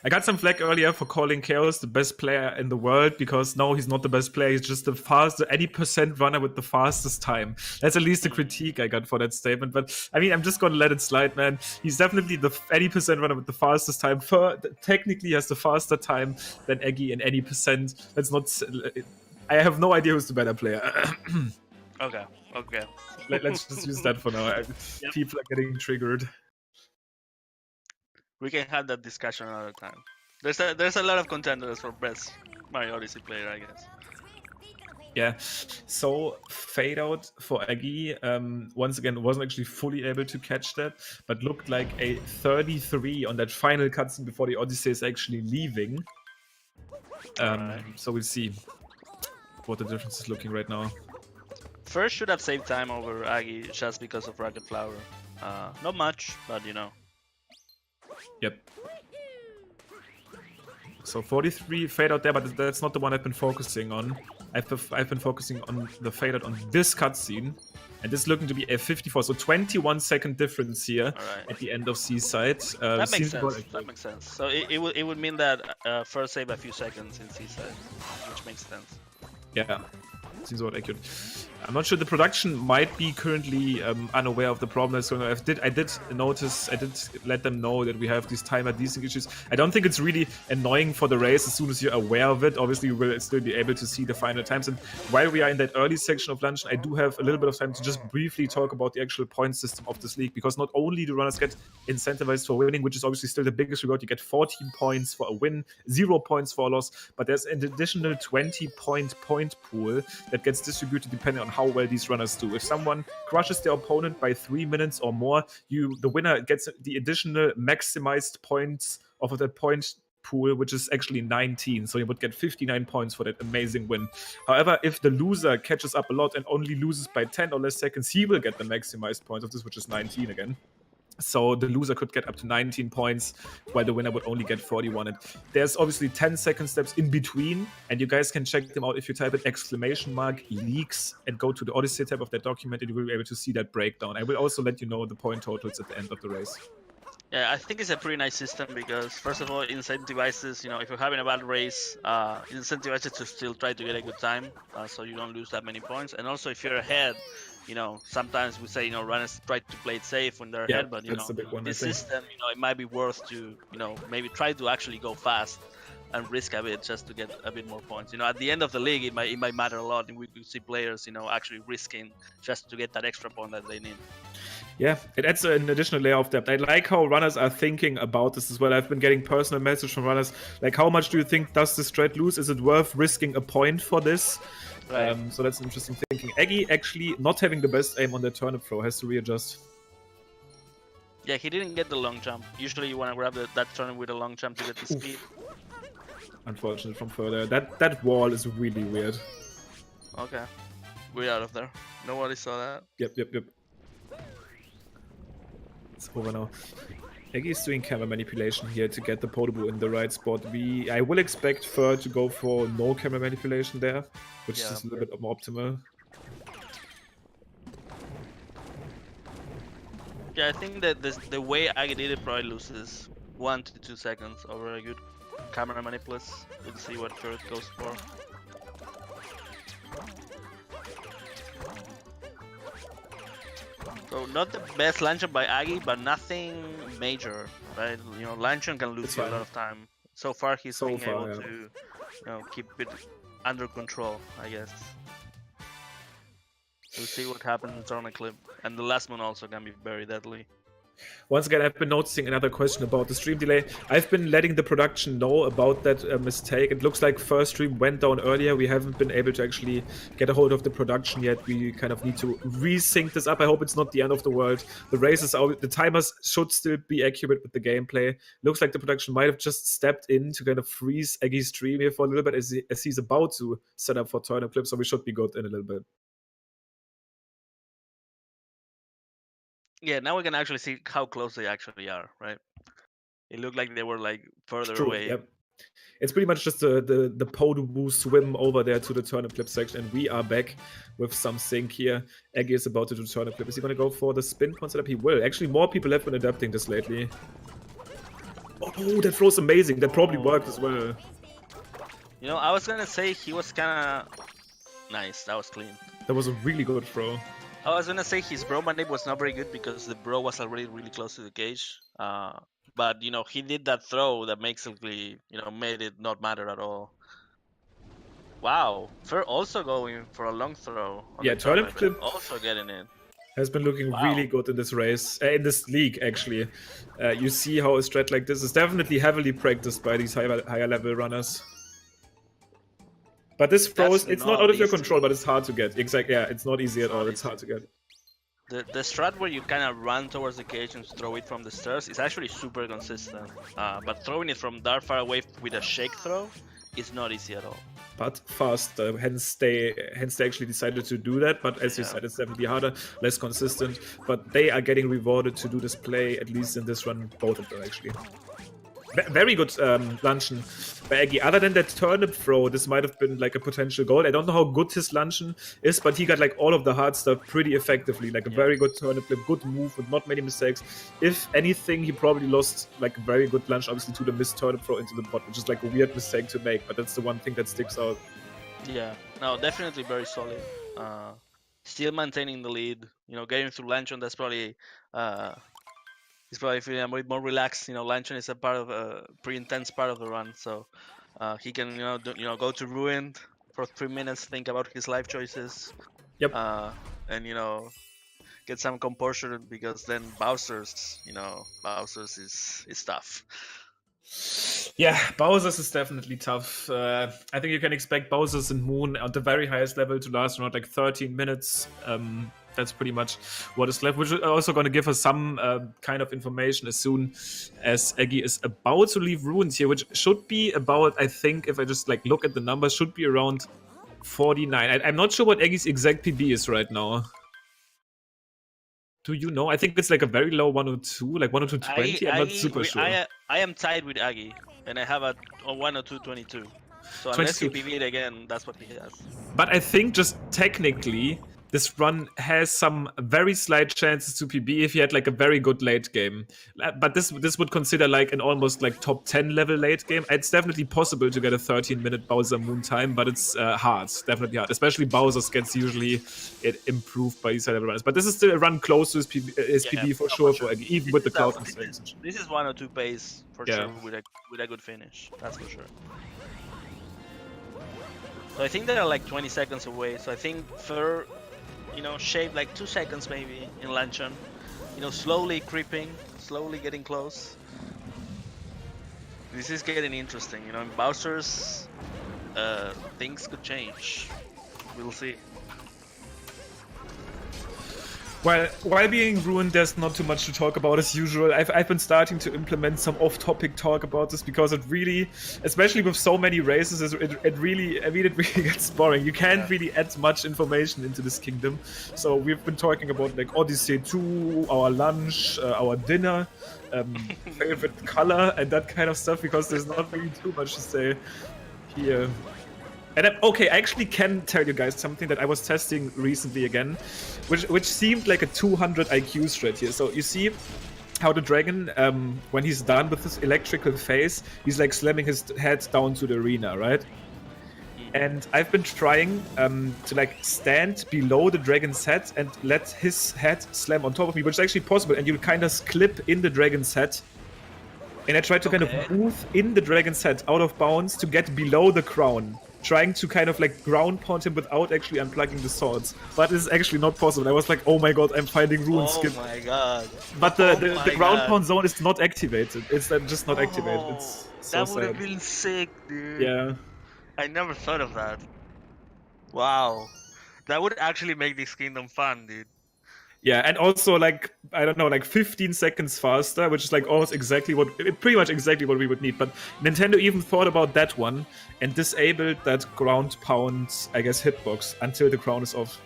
I got some flack earlier for calling Chaos the best player in the world because no, he's not the best player. He's just the fastest, 80% runner with the fastest time. That's at least a critique I got for that statement. But I mean, I'm just going to let it slide, man. He's definitely the 80% runner with the fastest time. Technically has the faster time than Eggy in any percent. That's not... I have no idea who's the better player. Okay. Let's just use that for now. Yep. People are getting triggered. We can have that discussion another time. There's a lot of contenders for best Mario Odyssey player, I guess. Yeah, so fade out for Aggie. Once again, wasn't actually fully able to catch that, but looked like a 33 on that final cutscene before the Odyssey is actually leaving. So we'll see what the difference is looking right now. First should have saved time over Aggie just because of Rocket Flower. Not much, but you know. Yep. So 43 fade out there, but that's not the one I've been focusing on. I've been focusing on the fade out on this cutscene, and this is looking to be a 54. So 21-second difference here at the end of Seaside. That makes sense. That makes sense. So it would mean that first save a few seconds in Seaside, which makes sense. Yeah, seems about accurate. I'm not sure. The production might be currently unaware of the problem that's going on. I did notice. I did let them know that we have these timer desync issues. I don't think it's really annoying for the race as soon as you're aware of it. Obviously, you will still be able to see the final times. And while we are in that early section of lunch, I do have a little bit of time to just briefly talk about the actual point system of this league, because not only do runners get incentivized for winning, which is obviously still the biggest reward. You get 14 points for a win, 0 points for a loss, but there's an additional 20-point pool that gets distributed depending on how well these runners do. If someone crushes their opponent by 3 minutes or more, the winner gets the additional maximized points of that point pool, which is actually 19. So you would get 59 points for that amazing win. However, if the loser catches up a lot and only loses by 10 or less seconds, he will get the maximized points of this, which is 19 again. So the loser could get up to 19 points, while the winner would only get 41. And there's obviously 10-second steps in between, and you guys can check them out if you type in !leaks and go to the Odyssey tab of that document, and you will be able to see that breakdown. I will also let you know the point totals at the end of the race. Yeah, I think it's a pretty nice system because, first of all, it incentivizes, you know, if you're having a bad race, it incentivizes to still try to get a good time, so you don't lose that many points. And also, if you're ahead, you know, sometimes we say, you know, runners try to play it safe when they're ahead, but, you know, this system, you know, it might be worth to, you know, maybe try to actually go fast and risk a bit just to get a bit more points. You know, at the end of the league, it might matter a lot, and we see players, you know, actually risking just to get that extra point that they need. Yeah, it adds an additional layer of depth. I like how runners are thinking about this as well. I've been getting personal messages from runners, like, how much do you think does the strat lose? Is it worth risking a point for this? Right. So that's interesting thinking. Aggie actually not having the best aim on the turnip throw, has to readjust. Yeah, he didn't get the long jump. Usually you want to grab that turnip with a long jump to get the speed. Unfortunate from further. That wall is really weird. Okay. We're out of there. Nobody saw that. Yep. It's over now. Aggie is doing camera manipulation here to get the potable in the right spot. I will expect Fur to go for no camera manipulation there, which is a little bit more optimal. Yeah, I think that the way Aggie did it probably loses 1 to 2 seconds over a good camera manipulus. We'll see what Fur goes for. So not the best launcher by Aggie, but nothing major, right? You know, launcher can lose you a lot of time. So far, he's been able to, you know, keep it under control, I guess. We'll see what happens on a clip, and the last one also can be very deadly. Once again, I've been noticing another question about the stream delay. I've been letting the production know about that mistake. It looks like first stream went down earlier. We haven't been able to actually get a hold of the production yet. We kind of need to resync this up. I hope it's not the end of the world. The races out, the timers should still be accurate with the gameplay. Looks like the production might have just stepped in to kind of freeze Aggy's stream here for a little bit as he's about to set up for Turnip Clip, so we should be good in a little bit. Yeah, now we can actually see how close they actually are, right? It looked like they were like further True, away. yep. It's pretty much just the Podoo swim over there to the turnip clip section, and we are back with some sync here. Aggy is about to do turnip clip. Is he going to go for the spin point setup? He will. Actually, more people have been adapting this lately. Oh, that throw's amazing. That probably worked as well. You know, I was going to say he was kind of nice. That was clean. That was a really good throw. I was going to say his bro manip was not very good because the bro was already really close to the cage. But, you know, he did that throw that basically, you know, made it not matter at all. Wow. Fer also going for a long throw. Yeah, turnip clip also getting it. Has been looking really good in this race, in this league actually. You see how a strat like this is definitely heavily practiced by these higher level runners. But this throw, it's not out of your control, but it's hard to get. Exactly, yeah, it's not easy at all, it's hard to get. The strat where you kind of run towards the cage and throw it from the stairs is actually super consistent. But throwing it from that far away with a shake throw is not easy at all. But fast, hence they actually decided to do that. But as you said, it's definitely harder, less consistent. But they are getting rewarded to do this play, at least in this run, both of them actually. Very good luncheon by Aggy. Other than that turnip throw, this might have been like a potential goal. I don't know how good his luncheon is, but he got like all of the hard stuff pretty effectively. Like a very good turnip flip, good move with not many mistakes. If anything, he probably lost like a very good lunch, obviously, to the missed turnip throw into the bot, which is like a weird mistake to make, but that's the one thing that sticks out. Yeah, no, definitely very solid. Still maintaining the lead, you know, getting through luncheon, that's probably he's probably feeling a bit more relaxed. You know, luncheon is a part of a pretty intense part of the run, so he can go to ruined for 3 minutes, think about his life choices. Yep. And get some composure because then Bowser's is tough. Yeah, Bowser's is definitely tough. I think you can expect Bowser's and Moon at the very highest level to last around like 13 minutes. That's pretty much what is left, which is also going to give us some kind of information as soon as Aggy is about to leave Ruins here, which should be about, I think, if I just like look at the numbers, should be around 49. I'm not sure what Aggy's exact PB is right now. Do you know? I think it's like a very low 102, like 102.20. I'm not super sure. I am tied with Aggy, and I have a 102.22. So unless he PB'd again, that's what he has. But I think just technically, this run has some very slight chances to PB if he had like a very good late game. But this would consider like an almost like top 10 level late game. It's definitely possible to get a 13-minute Bowser Moon time, but it's hard, definitely hard. Especially Bowser's gets usually improved by these high level runners. But this is still a run close to his PB for sure, even with the cloud mistakes. This is 102 pace for sure with a good finish, that's for sure. So I think they are like 20 seconds away. So I think for shave like 2 seconds maybe in luncheon, slowly creeping, slowly getting close. This is getting interesting, in Bowser's things could change. We'll see. Well, while being ruined, there's not too much to talk about as usual. I've been starting to implement some off-topic talk about this because it really, especially with so many races, it really gets boring. You can't really add much information into this kingdom. So we've been talking about like Odyssey 2, our lunch, our dinner, favorite color, and that kind of stuff because there's not really too much to say here. And I actually can tell you guys something that I was testing recently again, which seemed like a 200 IQ strat here. So you see how the dragon, when he's done with his electrical phase, he's like slamming his head down to the arena, right? And I've been trying to like stand below the dragon's head and let his head slam on top of me, which is actually possible. And you kind of clip in the dragon's head. And I tried to kind of move in the dragon's head out of bounds to get below the crown. trying to kind of like ground pound him without actually unplugging the swords. But it's actually not possible. I was like, oh my god, I'm finding ruin skip. Oh my god. But the ground pound zone is not activated. It's just not activated. It's so that would have sad. been sick, dude. Yeah. I never thought of that. Wow. That would actually make this kingdom fun, dude. Yeah, and also like I don't know, like 15 seconds faster, which is like almost exactly pretty much exactly what we would need. But Nintendo even thought about that one and disabled that ground pound, I guess, hitbox until the crown is off.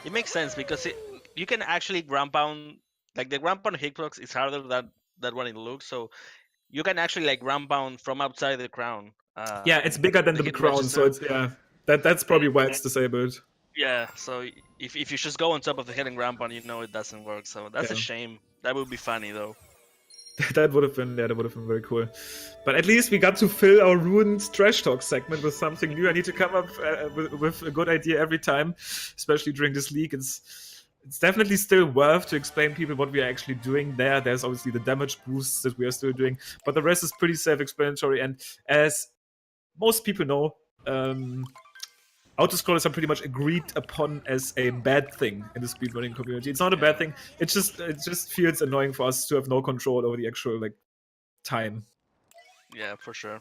It makes sense because you can actually ground pound, like the ground pound hitbox is harder than what it looks. So you can actually like ground pound from outside the crown. Yeah, it's bigger than the crown, so it's that's probably why it's disabled. Yeah, so if you just go on top of the head and ground pound, you know it doesn't work. So that's a shame. That would be funny though. That would have been very cool. But at least we got to fill our ruined trash talk segment with something new. I need to come up with a good idea every time, especially during this league. It's definitely still worth to explain people what we are actually doing there. There's obviously the damage boosts that we are still doing, but the rest is pretty self-explanatory. And as most people know, autoscrollers are pretty much agreed upon as a bad thing in the speedrunning community. It's not a bad thing. It just feels annoying for us to have no control over the actual like time. Yeah, for sure.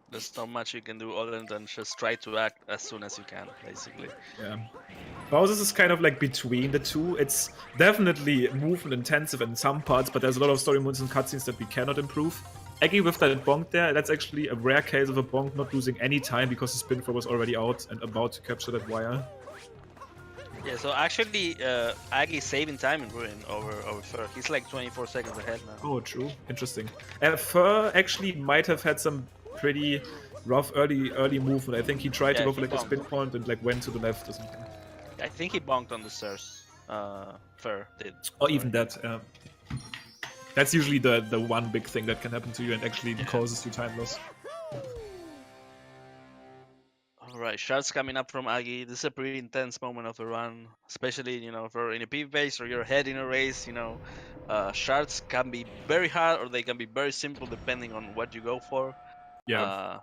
There's not much you can do other than just try to act as soon as you can, basically. Yeah. Bowser's is kind of like between the two. It's definitely movement intensive in some parts, but there's a lot of story modes and cutscenes that we cannot improve. Aggie with that bonk there, that's actually a rare case of a bonk not losing any time because the spin throw was already out and about to capture that wire. Yeah, so actually, Aggie's saving time in Ruin over Fur. He's like 24 seconds ahead now. Oh, true. Interesting. Fur actually might have had some pretty rough early movement. I think he tried to go for like a spin point and like went to the left or something. I think he bonked on the stairs. Fur did. Or even that, yeah. That's usually the one big thing that can happen to you and actually causes you time loss. Alright, shots coming up from Aggie. This is a pretty intense moment of the run, especially, you know, if you're in a PvP base or you're ahead in a race, you know. Shards can be very hard or they can be very simple depending on what you go for. Yeah.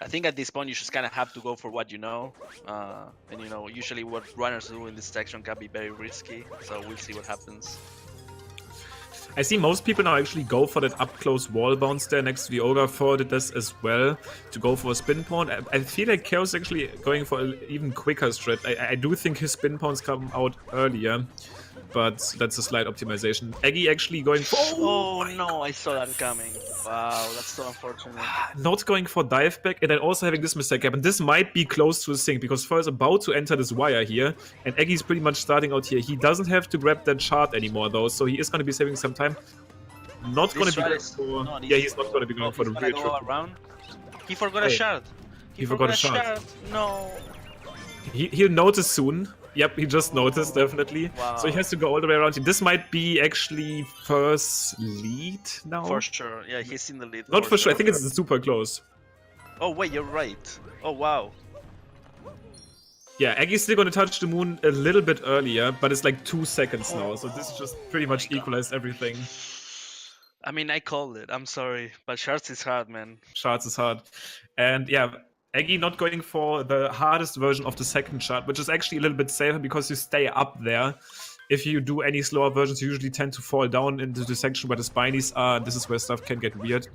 I think at this point you just kind of have to go for what you know. And, you know, usually what runners do in this section can be very risky, so we'll see what happens. I see most people now actually go for that up-close wall bounce there next to the Ogre. Thor did this as well, to go for a spin pawn. I feel like Chaos actually going for an even quicker strat. I do think his spin pawns come out earlier, but that's a slight optimization. Aggie actually going for... Oh no, I saw that coming. Wow, that's so unfortunate. Not going for dive back, and then also having this mistake happen. This might be close to a sync, because Thor is about to enter this wire here, and Aggie's pretty much starting out here. He doesn't have to grab that shard anymore, though, so he is going to be saving some time. Not going to be going for... Yeah, he's not going to be going for the real trip. He forgot a shard. He forgot a shard. No. He'll notice soon. Yep, he just noticed, definitely. Wow. So he has to go all the way around. This might be actually first lead now. For sure. Yeah, he's in the lead. Not for sure. I think it's super close. Oh, wait, you're right. Oh, wow. Yeah, Aggie's still going to touch the moon a little bit earlier, but it's like 2 seconds now. So this just pretty much equalized everything. I mean, I called it. I'm sorry. But Shards is hard, man. Shards is hard. And yeah, Aggie not going for the hardest version of the second shard, which is actually a little bit safer because you stay up there. If you do any slower versions, you usually tend to fall down into the section where the spinies are. This is where stuff can get weird.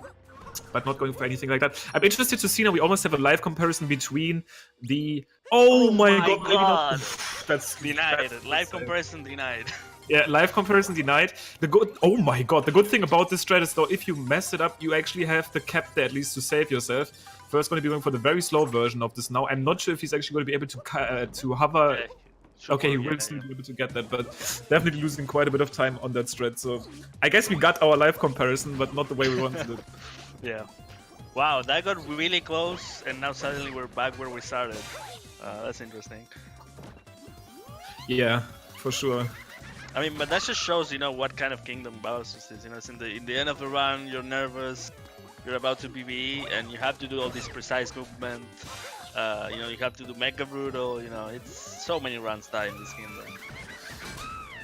But not going for anything like that. I'm interested to see now. We almost have a live comparison between the... Oh my god! That's denied. Live comparison denied. Yeah, live comparison denied. Oh my god, the good thing about this strat is though, if you mess it up, you actually have the cap there at least to save yourself. First going to be going for the very slow version of this now. I'm not sure if he's actually going to be able to hover. Okay, he will still be able to get that, but definitely losing quite a bit of time on that strat. So I guess we got our live comparison, but not the way we wanted it. Yeah. Wow, that got really close, and now suddenly we're back where we started. That's interesting. Yeah, for sure. I mean, but that just shows, you know, what kind of kingdom Bowser is. You know, it's in the end of the run, you're nervous, you're about to PvE, and you have to do all this precise movement. You know, you have to do Mega Brutal. You know, it's so many runs die in this kingdom.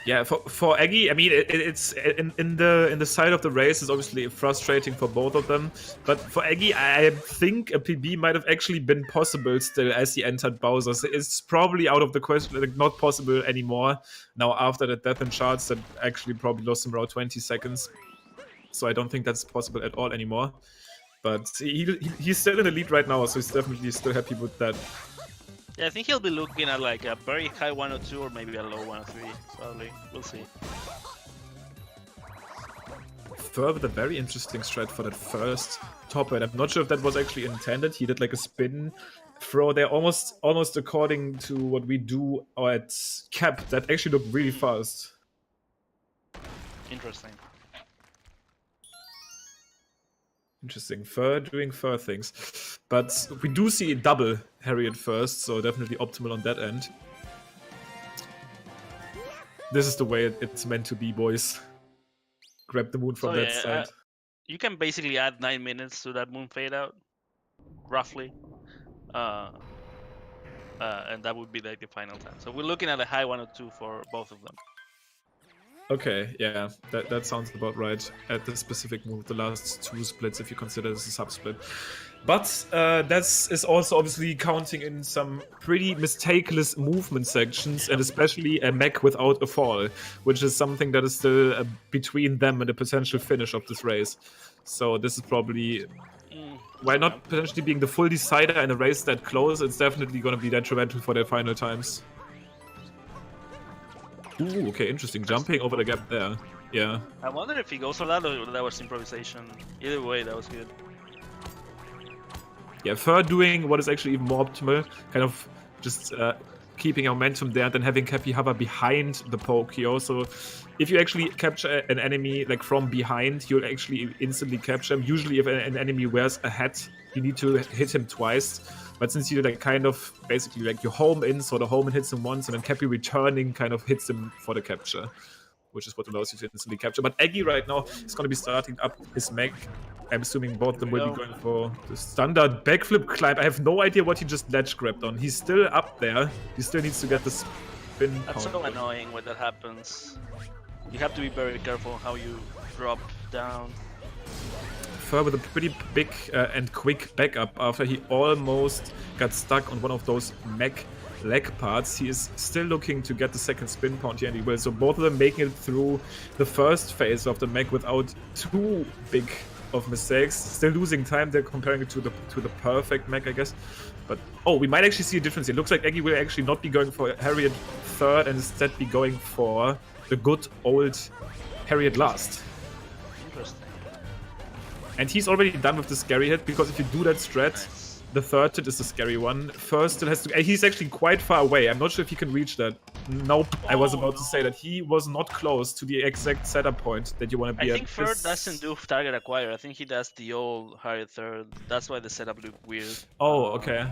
Yeah, for Aggie, I mean, it's in the side of the race is obviously frustrating for both of them. But for Aggie, I think a PB might have actually been possible still as he entered Bowser. So it's probably out of the question, like, not possible anymore now after the death in charts that actually probably lost him around 20 seconds. So I don't think that's possible at all anymore. But he's still in the lead right now, so he's definitely still happy with that. Yeah, I think he'll be looking at like a very high 102 or maybe a low 103. Probably, we'll see. Fur with a very interesting strat for that first top eight. I'm not sure if that was actually intended. He did like a spin throw there, almost according to what we do at cap. That actually looked really fast. Interesting. Interesting. Fur doing Fur things. But we do see a double Harriet first, so definitely optimal on that end. This is the way it's meant to be, boys. Grab the moon from that side. You can basically add 9 minutes to that moon fade out, roughly. And that would be like the final time. So we're looking at a high 102 for both of them. Okay, yeah, that sounds about right at the specific move, the last two splits, if you consider this a sub-split. But that is also obviously counting in some pretty mistakeless movement sections, and especially a mech without a fall, which is something that is still between them and the potential finish of this race. So this is probably, while not potentially being the full decider in a race that close, it's definitely going to be detrimental for their final times. Ooh, okay, interesting. Jumping over the gap there. Yeah. I wonder if he goes for that or that was improvisation. Either way, that was good. Yeah, Fur doing what is actually even more optimal, kind of just keeping momentum there and then having Cappy hover behind the Pokio. So if you actually capture an enemy like from behind, you'll actually instantly capture him. Usually if an enemy wears a hat, you need to hit him twice. But since you like kind of basically like you home in, so the home and hits him once, and then Cappy returning kind of hits him for the capture, which is what allows you to instantly capture. But Aggie right now is going to be starting up his mech. I'm assuming both of them will be going for the standard backflip climb. I have no idea what he just ledge grabbed on. He's still up there. He still needs to get the spin. That's so annoying when that happens. You have to be very careful how you drop down. Fur with a pretty big and quick backup after he almost got stuck on one of those mech leg parts. He is still looking to get the second spin point here, and he will. So both of them making it through the first phase of the mech without too big of mistakes. Still losing time there comparing it to the perfect mech, I guess. But oh, we might actually see a difference here. Looks like Aggie will actually not be going for Harriet third and instead be going for the good old Harriet last. Interesting. And he's already done with the scary hit, because if you do that strat, the third hit is the scary one. First still has to... He's actually quite far away. I'm not sure if he can reach that. Nope. I was about to say that he was not close to the exact setup point that you want to be at. I think third doesn't do target acquire. I think he does the old Harriet third. That's why the setup looked weird. Oh, okay.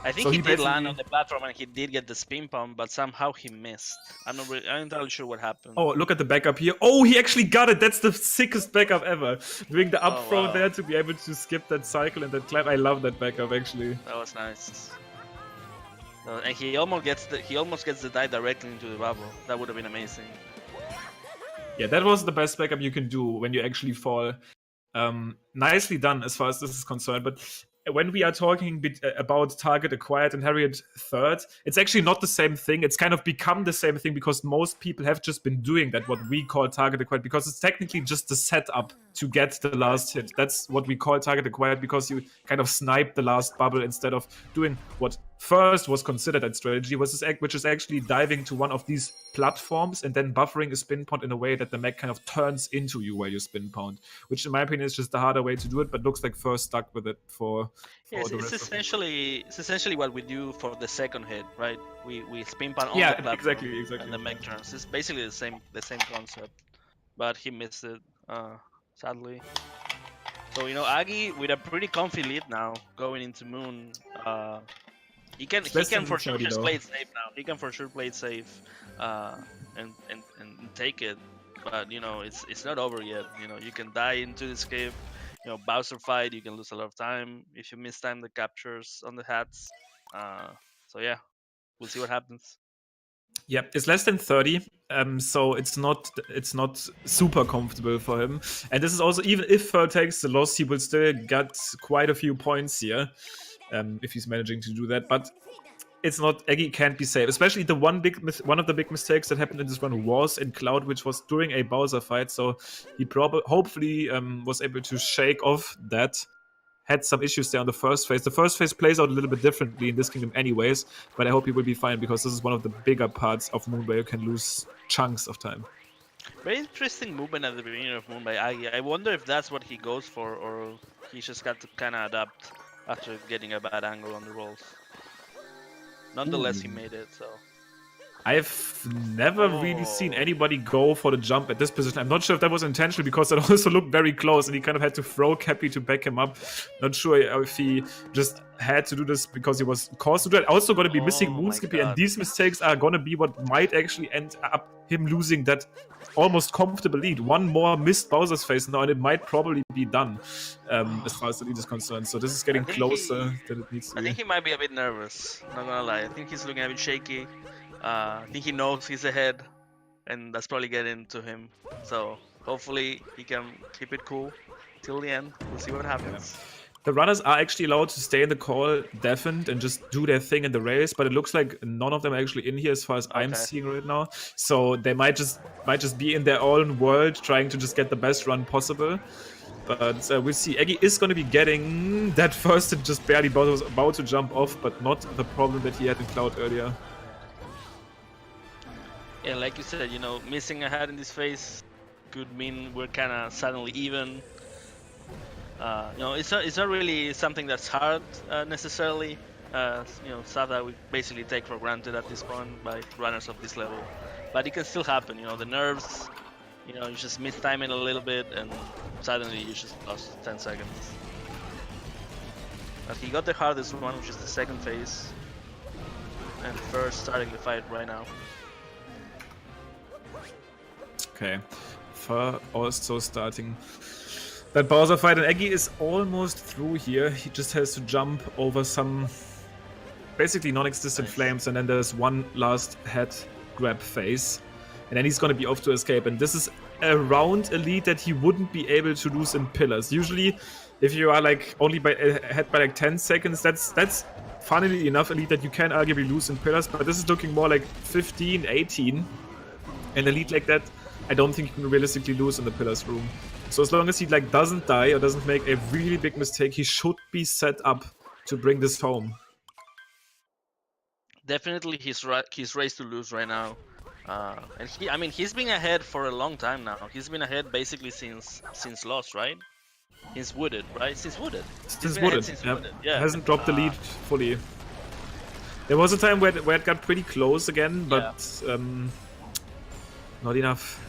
I think he did land on the platform and he did get the spin pump, but somehow he missed. I'm not entirely sure what happened. Oh, look at the backup here. Oh, he actually got it. That's the sickest backup ever. Doing the up throw there to be able to skip that cycle and that climb. I love that backup, actually. That was nice. And he almost gets the dive directly into the bubble. That would have been amazing. Yeah, that was the best backup you can do when you actually fall. Nicely done as far as this is concerned, but when we are talking about target acquired and Harriet third, it's actually not the same thing. It's kind of become the same thing because most people have just been doing that, what we call target acquired, because it's technically just the setup to get the last hit. That's what we call target acquired, because you kind of snipe the last bubble instead of doing what first was considered that strategy, which is actually diving to one of these platforms and then buffering a spin point in a way that the mech kind of turns into you while you spin pound, which in my opinion is just the harder way to do it, but looks like first stuck with it for it's essentially what we do for the second hit, right? We spin pound on the platform, exactly. And the mech turns. It's basically the same concept, but he missed it, sadly. So Aggie with a pretty comfy lead now going into Moon. He can for sure just play it safe now. He can for sure play it safe, and take it. But it's not over yet. You can die into this cave. Bowser fight, you can lose a lot of time if you miss time the captures on the hats. So yeah, we'll see what happens. Yeah, it's less than 30, so it's not super comfortable for him. And this is also, even if Fur takes the loss, he will still get quite a few points here, if he's managing to do that. But it's not, Aggie can't be safe. Especially the one of the big mistakes that happened in this run was in Cloud, which was during a Bowser fight. So he hopefully was able to shake off that. Had some issues there on the first phase. The first phase plays out a little bit differently in this kingdom anyways, but I hope he will be fine because this is one of the bigger parts of Moon where you can lose chunks of time. Very interesting movement at the beginning of Moon by Aggie. I wonder if that's what he goes for, or he just got to kind of adapt after getting a bad angle on the rolls. Nonetheless, he made it, so... I've never really seen anybody go for the jump at this position. I'm not sure if that was intentional because it also looked very close and he kind of had to throw Cappy to back him up. Not sure if he just had to do this because he was caused to do it. Also going to be missing Moonskippy, and these mistakes are going to be what might actually end up him losing that almost comfortable lead. One more missed Bowser's face now and it might probably be done as far as the lead is concerned. So this is getting closer than it needs to be. I think he might be a bit nervous, not gonna lie. I think he's looking a bit shaky. I think he knows he's ahead, and that's probably getting to him. So hopefully he can keep it cool till the end. We'll see what happens. Yeah. The runners are actually allowed to stay in the call deafened and just do their thing in the race, but it looks like none of them are actually in here as far as I'm seeing right now. So they might just be in their own world trying to just get the best run possible. But we'll see. Aggie is going to be getting that first and just barely was about to jump off, but not the problem that he had in Cloud earlier. Yeah, like you said, you know, missing a head in this phase could mean we're kind of suddenly even. You know, it's not really something that's hard necessarily. You know, stuff that we basically take for granted at this point by runners of this level. But it can still happen. You know, the nerves. You know, you just mistime it a little bit, and suddenly you just lost 10 seconds. But he got the hardest one, which is the second phase, and first starting the fight right now. Okay, Fur also starting that Bowser fight, and Aggie is almost through here. He just has to jump over some basically non-existent flames, and then there's one last head grab phase, and then he's gonna be off to escape. And this is around a lead that he wouldn't be able to lose in pillars. Usually, if you are like only ahead by like 10 seconds, that's funnily enough a lead that you can arguably lose in pillars. But this is looking more like 15, 18, and a lead like that, I don't think you can realistically lose in the pillars room. So as long as he like doesn't die or doesn't make a really big mistake, he should be set up to bring this home. Definitely he's race to lose right now. And I mean, he's been ahead for a long time now. He's been ahead basically since Lost, right? Since Wooded, right? Since Wooded. Since Wooded, yeah. Hasn't dropped the lead fully. There was a time where it got pretty close again, but not enough.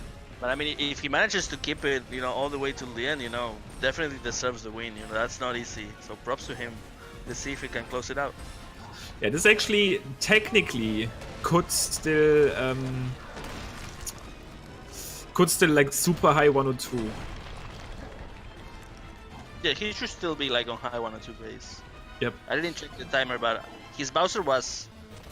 But I mean, if he manages to keep it, you know, all the way to the end, you know, definitely deserves the win. You know, that's not easy. So props to him. Let's see if he can close it out. Yeah, this actually technically could still like super high 102. Yeah, he should still be like on high 102 base. Yep. I didn't check the timer, but his Bowser was.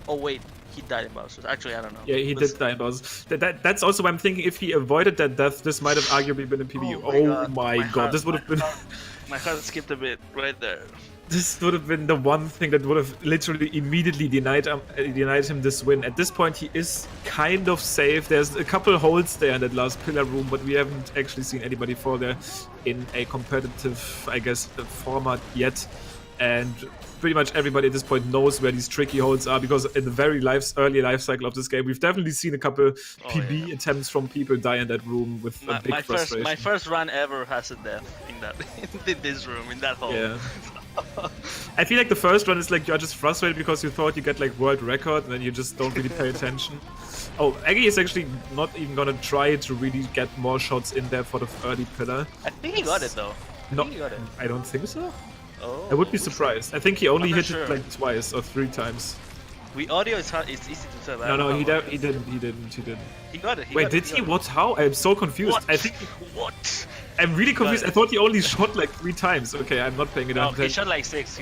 Oh wait, he died in Bowser. Actually, I don't know. Yeah, he did die in Bowser. That's also why I'm thinking if he avoided that death, this might have arguably been a PB. Oh my god, this would have been. My heart skipped a bit right there. This would have been the one thing that would have literally immediately denied him this win. At this point, he is kind of safe. There's a couple holes there in that last pillar room, but we haven't actually seen anybody fall there in a competitive, I guess, format yet. And pretty much everybody at this point knows where these tricky holes are, because in the very early life cycle of this game, we've definitely seen a couple PB attempts from people die in that room with a big frustration. My first run ever has a death in this room, in that hole. Yeah. I feel like the first run is like you're just frustrated because you thought you get like world record and then you just don't really pay attention. Oh, Aggie is actually not even gonna try to really get more shots in there for the early pillar. I think he got it though. I don't think so. Oh, I would be surprised. I think he only hit it like twice or 3 times. Audio is hard. It's easy to tell. No, he didn't. He got it. Wait, did he? What? How? I'm so confused. What? I think. What? I'm really confused. I thought he only shot like 3 times. Okay, I'm not paying it attention. He shot like 6.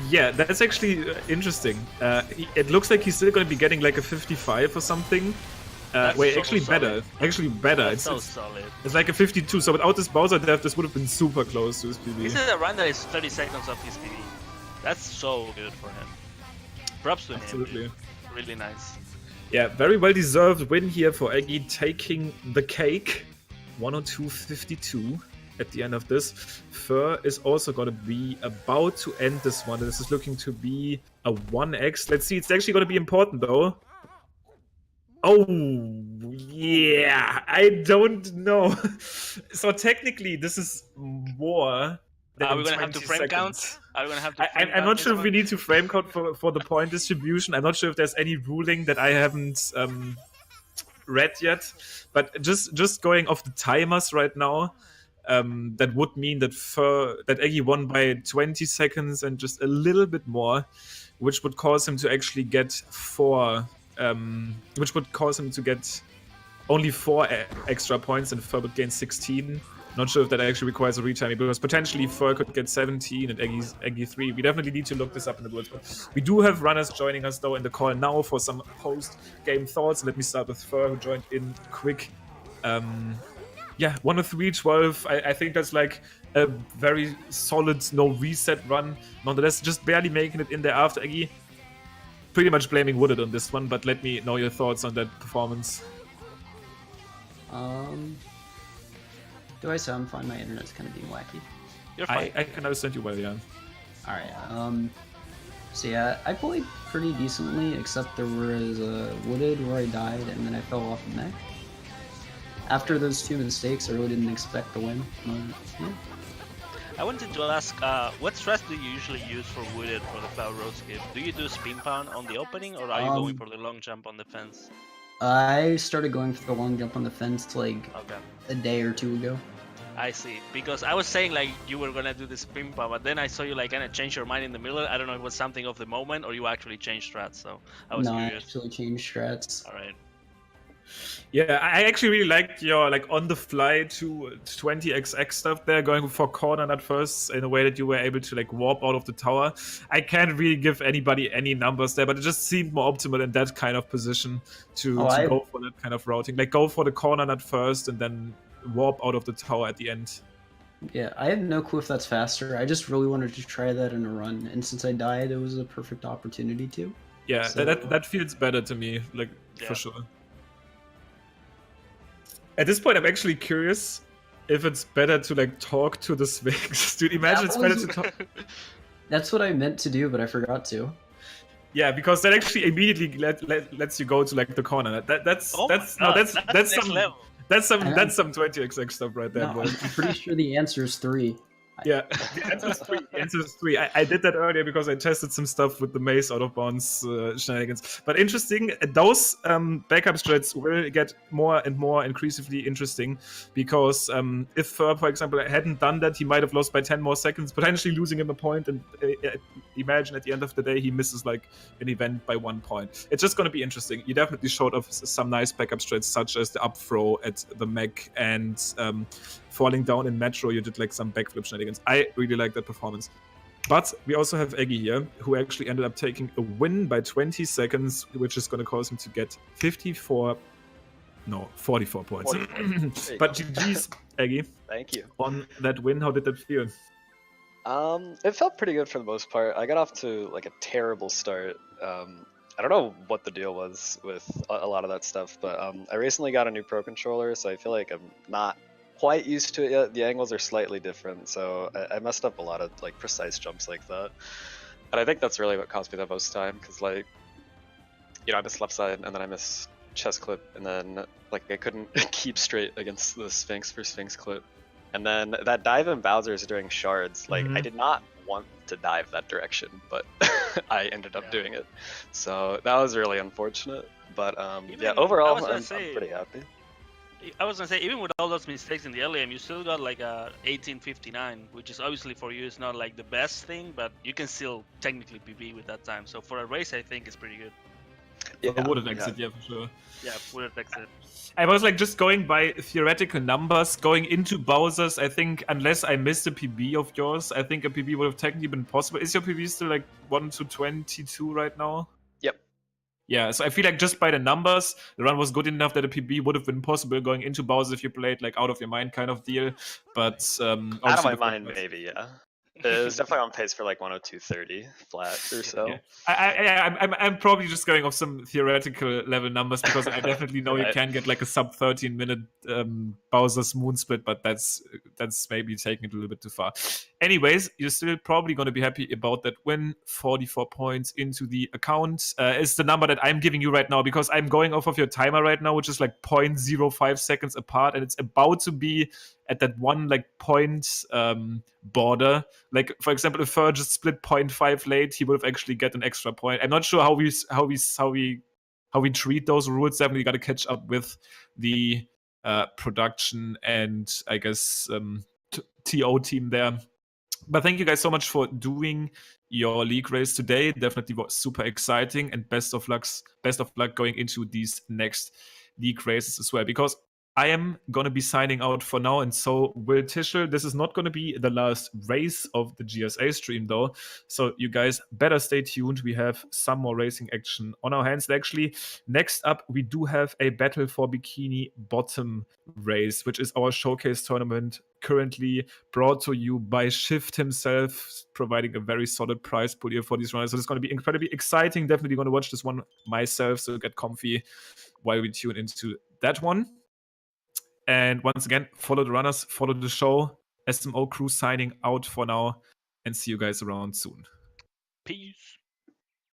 Yeah, that's actually interesting. It looks like he's still going to be getting like a 55 or something. Wait, so actually solid. better. Actually better. That's so solid. It's like a 52. So without this Bowser death, this would have been super close to his PB. This is a run that is 30 seconds of his PB. That's so good for him. Props to him. Absolutely. Really nice. Yeah, very well deserved win here for Aggie, taking the cake. 102.52 at the end of this. Fur is also going to be about to end this one. This is looking to be a 1x. Let's see, it's actually going to be important though. Oh, yeah, I don't know. So technically, this is more than Are we going to have to 20 frame seconds. count? Are we going to have to frame I'm count not this sure if one? we need to frame count for the point distribution. I'm not sure if there's any ruling that I haven't read yet. But just going off the timers right now, that would mean that Aggie won by 20 seconds and just a little bit more, which would cause him to actually get 4. Which would cause him to get only 4 extra points, and Fur would gain 16. Not sure if that actually requires a retiming, because potentially Fur could get 17 and Aggie 3. We definitely need to look this up in the words. But we do have runners joining us though in the call now for some post-game thoughts. Let me start with Fur, who joined in quick. Yeah, 103.12. I think that's like a very solid no reset run. Nonetheless, just barely making it in there after Aggie. Pretty much blaming Wooded on this one, but let me know your thoughts on that performance. Do I sound fine? My internet's kind of being wacky. You're fine. I can understand you well, yeah. Alright, so yeah, I played pretty decently, except there was a Wooded where I died and then I fell off the mech. After those 2 mistakes, I really didn't expect the win. Yeah. I wanted to ask, what strats do you usually use for Wooded for the Cloud Road skip? Do you do spin pound on the opening, or are you going for the long jump on the fence? I started going for the long jump on the fence like a day or 2 ago. I see. Because I was saying like you were gonna do the spin pound, but then I saw you like kind of change your mind in the middle. I don't know if it was something of the moment or you actually changed strats. So I was curious. I actually changed strats. All right. Yeah, I actually really liked your like on the fly to 20xx stuff there, going for corner at first in a way that you were able to like warp out of the tower. I can't really give anybody any numbers there, but it just seemed more optimal in that kind of position to go for that kind of routing. Like go for the corner at first and then warp out of the tower at the end. Yeah, I have no clue if that's faster. I just really wanted to try that in a run, and since I died, it was a perfect opportunity to. Yeah, so... that feels better to me, like for sure. At this point, I'm actually curious if it's better to like talk to the Sphinx. Dude, imagine it's better to talk. That's what I meant to do, but I forgot to. Yeah, because that actually immediately lets you go to like the corner. That's some 20xx stuff right there, boy. I'm pretty sure the answer is 3. Yeah, the answer is 3. The answer is 3. I did that earlier because I tested some stuff with the maze out of bounds shenanigans. But interesting, those backup strats will get more and more increasingly interesting because if Fur, for example, hadn't done that, he might have lost by 10 more seconds, potentially losing him a point. And imagine at the end of the day, he misses like an event by 1 point. It's just going to be interesting. You definitely showed off some nice backup strats, such as the up throw at the mech and falling down in Metro. You did like some backflip shenanigans. I really like that performance. But we also have Aggie here, who actually ended up taking a win by 20 seconds, which is going to cause him to get 44 points. But GG's, Aggie. Thank you. On that win, how did that feel? It felt pretty good for the most part. I got off to like a terrible start. I don't know what the deal was with a lot of that stuff, but I recently got a new Pro Controller, so I feel like I'm not quite used to it yet. The angles are slightly different, so I messed up a lot of like precise jumps like that. And I think that's really what cost me the most time, because like, you know, I missed left side and then I missed chest clip, and then like I couldn't keep straight against the Sphinx for Sphinx clip. And then that dive in Bowser's during shards, like I did not want to dive that direction, but I ended up doing it. So that was really unfortunate. But yeah, overall I'm pretty happy. I was gonna say, even with all those mistakes in the early game, you still got like a 1859, which is obviously for you is not like the best thing, but you can still technically PB with that time. So for a race, I think it's pretty good. For the Yeah, wooded yeah. exit, yeah, for sure. Yeah, wooded exit. I was like just going by theoretical numbers, going into Bowser's. I think unless I missed a PB of yours, I think a PB would have technically been possible. Is your PB still like 1 to 22 right now? Yep. Yeah, so I feel like just by the numbers, the run was good enough that a PB would have been possible going into Bowser if you played like out of your mind kind of deal. But Out of obviously my the mind, first- maybe, yeah. It was definitely on pace for like 102.30 flat or so. Yeah. I'm probably just going off some theoretical level numbers because I definitely know you Right. can get like a sub 13-minute Bowser's Moon Split, but that's maybe taking it a little bit too far. Anyways, you're still probably going to be happy about that win. 44 points into the account is the number that I'm giving you right now because I'm going off of your timer right now, which is like 0.05 seconds apart, and it's about to be at that one like point border. Like for example, if Fur just split 0.5 late, he would have actually get an extra point. I'm not sure how we treat those rules. Definitely got to catch up with the production and I guess TO team there. But thank you guys so much for doing your league race today. Definitely was super exciting, and best of luck going into these next league races as well. Because I am gonna be signing out for now, and so will Tischel. This is not gonna be the last race of the GSA stream, though. So you guys better stay tuned. We have some more racing action on our hands. Actually, next up we do have a Battle for Bikini Bottom race, which is our showcase tournament currently brought to you by Shift himself, providing a very solid prize pool here for these runners. So it's going to be incredibly exciting. Definitely going to watch this one myself, so get comfy while we tune into that one. And once again, follow the runners, follow the show. SMO crew signing out for now, and see you guys around soon. Peace.